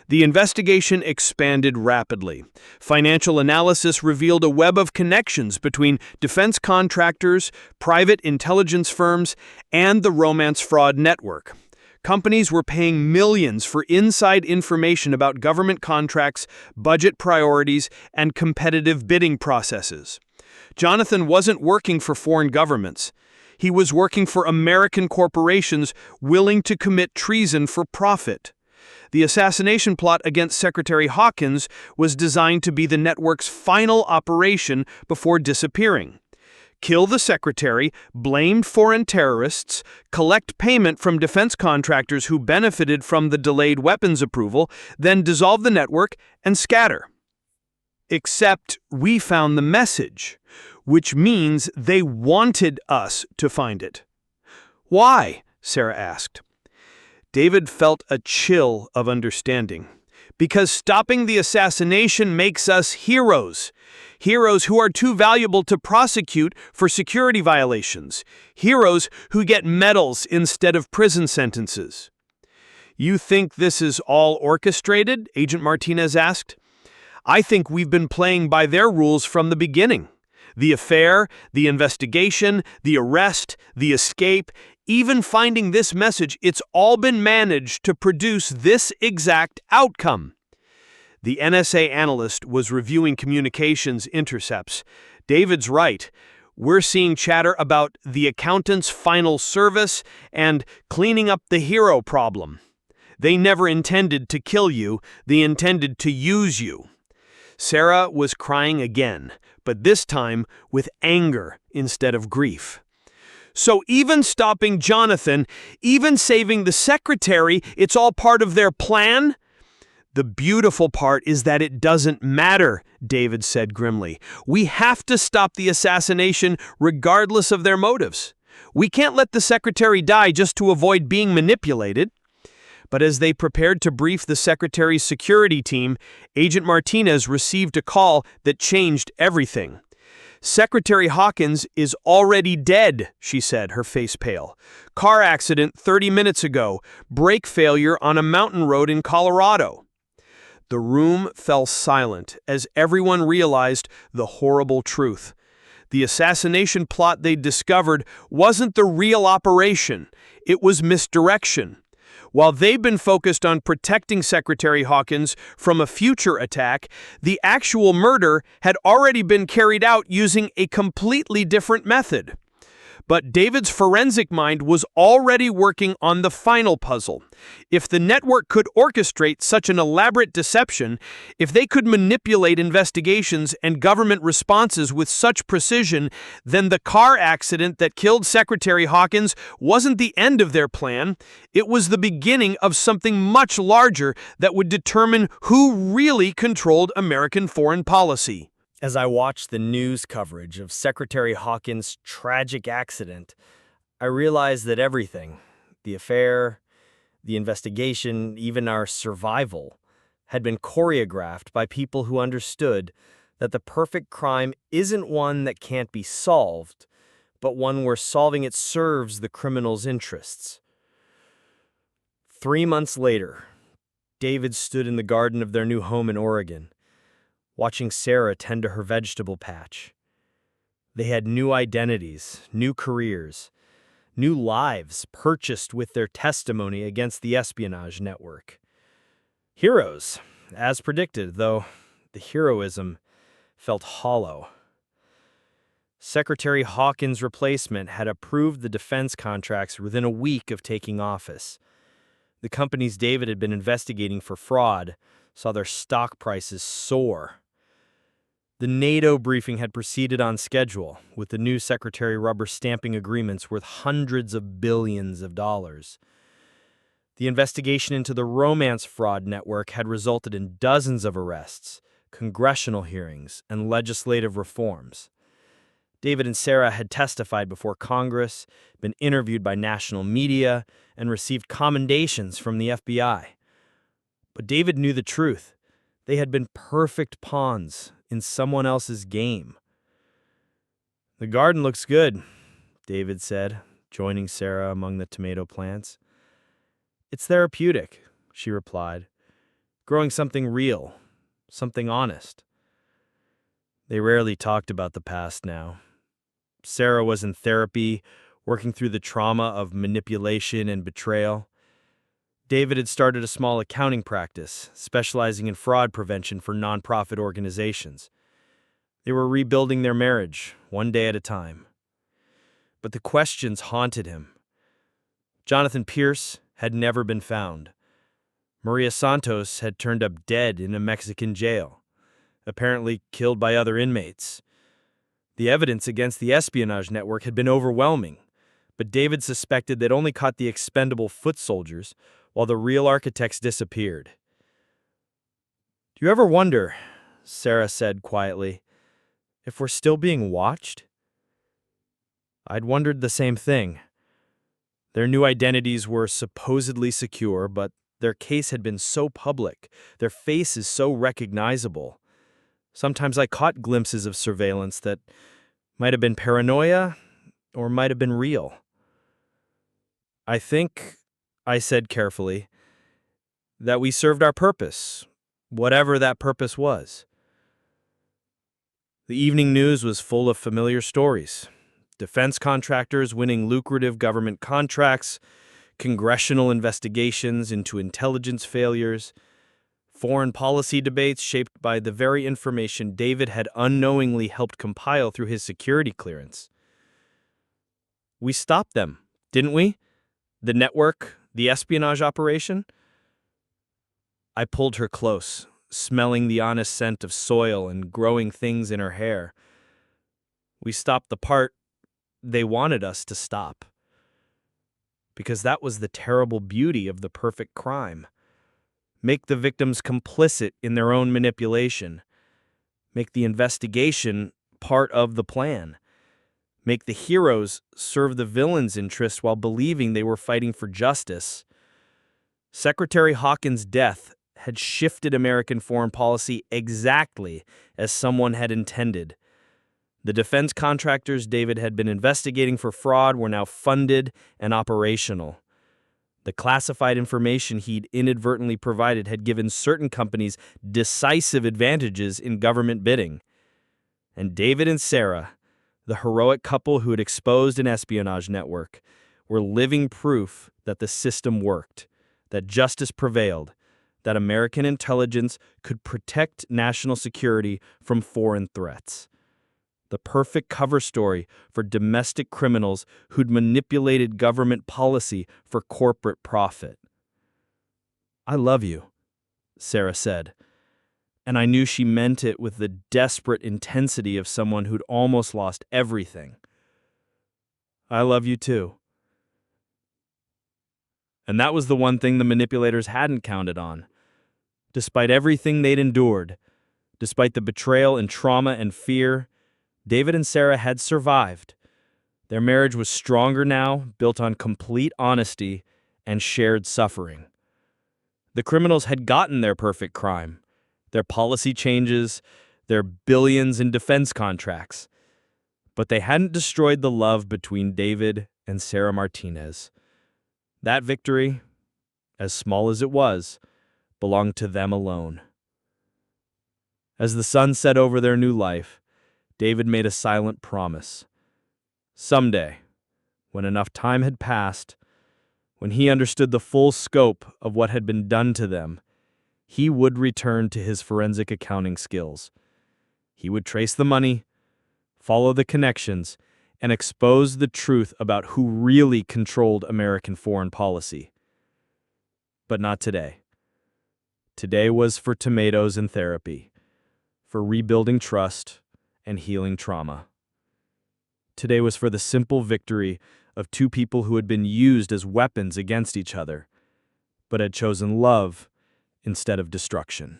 The investigation expanded rapidly. Financial analysis revealed a web of connections between defense contractors, private intelligence firms, and the romance fraud network. Companies were paying millions for inside information about government contracts, budget priorities, and competitive bidding processes. Jonathan wasn't working for foreign governments. He was working for American corporations willing to commit treason for profit. The assassination plot against Secretary Hawkins was designed to be the network's final operation before disappearing. Kill the secretary, blame foreign terrorists, collect payment from defense contractors who benefited from the delayed weapons approval, then dissolve the network and scatter. Except we found the message, which means they wanted us to find it. Why? Sarah asked. David felt a chill of understanding. Because stopping the assassination makes us heroes. Heroes who are too valuable to prosecute for security violations. Heroes who get medals instead of prison sentences. You think this is all orchestrated? Agent Martinez asked. I think we've been playing by their rules from the beginning. The affair, the investigation, the arrest, the escape, even finding this message, it's all been managed to produce this exact outcome. The NSA analyst was reviewing communications intercepts. David's right. We're seeing chatter about the accountant's final service and cleaning up the hero problem. They never intended to kill you. They intended to use you. Sarah was crying again, but this time with anger instead of grief. So even stopping Jonathan, even saving the secretary, it's all part of their plan? The beautiful part is that it doesn't matter, David said grimly. We have to stop the assassination regardless of their motives. We can't let the secretary die just to avoid being manipulated. But as they prepared to brief the secretary's security team, Agent Martinez received a call that changed everything. Secretary Hawkins is already dead, she said, her face pale. Car accident 30 minutes ago. Brake failure on a mountain road in Colorado. The room fell silent as everyone realized the horrible truth. The assassination plot they'd discovered wasn't the real operation. It was misdirection. While they've been focused on protecting Secretary Hawkins from a future attack, the actual murder had already been carried out using a completely different method. But David's forensic mind was already working on the final puzzle. If the network could orchestrate such an elaborate deception, if they could manipulate investigations and government responses with such precision, then the car accident that killed Secretary Hawkins wasn't the end of their plan. It was the beginning of something much larger that would determine who really controlled American foreign policy. As I watched the news coverage of Secretary Hawkins' tragic accident, I realized that everything, the affair, the investigation, even our survival, had been choreographed by people who understood that the perfect crime isn't one that can't be solved, but one where solving it serves the criminal's interests. 3 months later, David stood in the garden of their new home in Oregon, watching Sarah tend to her vegetable patch. They had new identities, new careers, new lives purchased with their testimony against the espionage network. Heroes, as predicted, though the heroism felt hollow. Secretary Hawkins' replacement had approved the defense contracts within a week of taking office. The companies David had been investigating for fraud saw their stock prices soar. The NATO briefing had proceeded on schedule, with the new secretary rubber-stamping agreements worth hundreds of billions of dollars. The investigation into the romance fraud network had resulted in dozens of arrests, congressional hearings, and legislative reforms. David and Sarah had testified before Congress, been interviewed by national media, and received commendations from the FBI. But David knew the truth. They had been perfect pawns in someone else's game. The garden looks good, David said, joining Sarah among the tomato plants. It's therapeutic, she replied. Growing something real, something honest. They rarely talked about the past now. Sarah was in therapy, working through the trauma of manipulation and betrayal. David had started a small accounting practice, specializing in fraud prevention for nonprofit organizations. They were rebuilding their marriage, one day at a time. But the questions haunted him. Jonathan Pierce had never been found. Maria Santos had turned up dead in a Mexican jail, apparently killed by other inmates. The evidence against the espionage network had been overwhelming, but David suspected they'd only caught the expendable foot soldiers while the real architects disappeared. Do you ever wonder, Sarah said quietly, if we're still being watched? I'd wondered the same thing. Their new identities were supposedly secure, but their case had been so public, their faces so recognizable. Sometimes I caught glimpses of surveillance that might have been paranoia or might have been real. I think, I said carefully, that we served our purpose, whatever that purpose was. The evening news was full of familiar stories. Defense contractors winning lucrative government contracts, congressional investigations into intelligence failures, foreign policy debates shaped by the very information David had unknowingly helped compile through his security clearance. We stopped them, didn't we? The network, the espionage operation? I pulled her close, smelling the honest scent of soil and growing things in her hair. We stopped the part they wanted us to stop. Because that was the terrible beauty of the perfect crime. Make the victims complicit in their own manipulation. Make the investigation part of the plan. Make the heroes serve the villains' interests while believing they were fighting for justice. Secretary Hawkins' death had shifted American foreign policy exactly as someone had intended. The defense contractors David had been investigating for fraud were now funded and operational. The classified information he'd inadvertently provided had given certain companies decisive advantages in government bidding. And David and Sarah, the heroic couple who had exposed an espionage network, were living proof that the system worked, that justice prevailed, that American intelligence could protect national security from foreign threats. The perfect cover story for domestic criminals who'd manipulated government policy for corporate profit. I love you, Sarah said, and I knew she meant it with the desperate intensity of someone who'd almost lost everything. I love you too. And that was the one thing the manipulators hadn't counted on. Despite everything they'd endured, despite the betrayal and trauma and fear, David and Sarah had survived. Their marriage was stronger now, built on complete honesty and shared suffering. The criminals had gotten their perfect crime, their policy changes, their billions in defense contracts. But they hadn't destroyed the love between David and Sarah Martinez. That victory, as small as it was, belonged to them alone. As the sun set over their new life, David made a silent promise. Someday, when enough time had passed, when he understood the full scope of what had been done to them, he would return to his forensic accounting skills. He would trace the money, follow the connections, and expose the truth about who really controlled American foreign policy. But not today. Today was for tomatoes and therapy, for rebuilding trust and healing trauma. Today was for the simple victory of two people who had been used as weapons against each other, but had chosen love instead of destruction.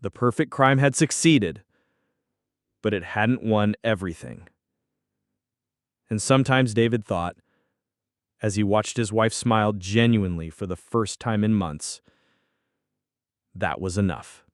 The perfect crime had succeeded, but it hadn't won everything. And sometimes David thought, as he watched his wife smile genuinely for the first time in months, that was enough.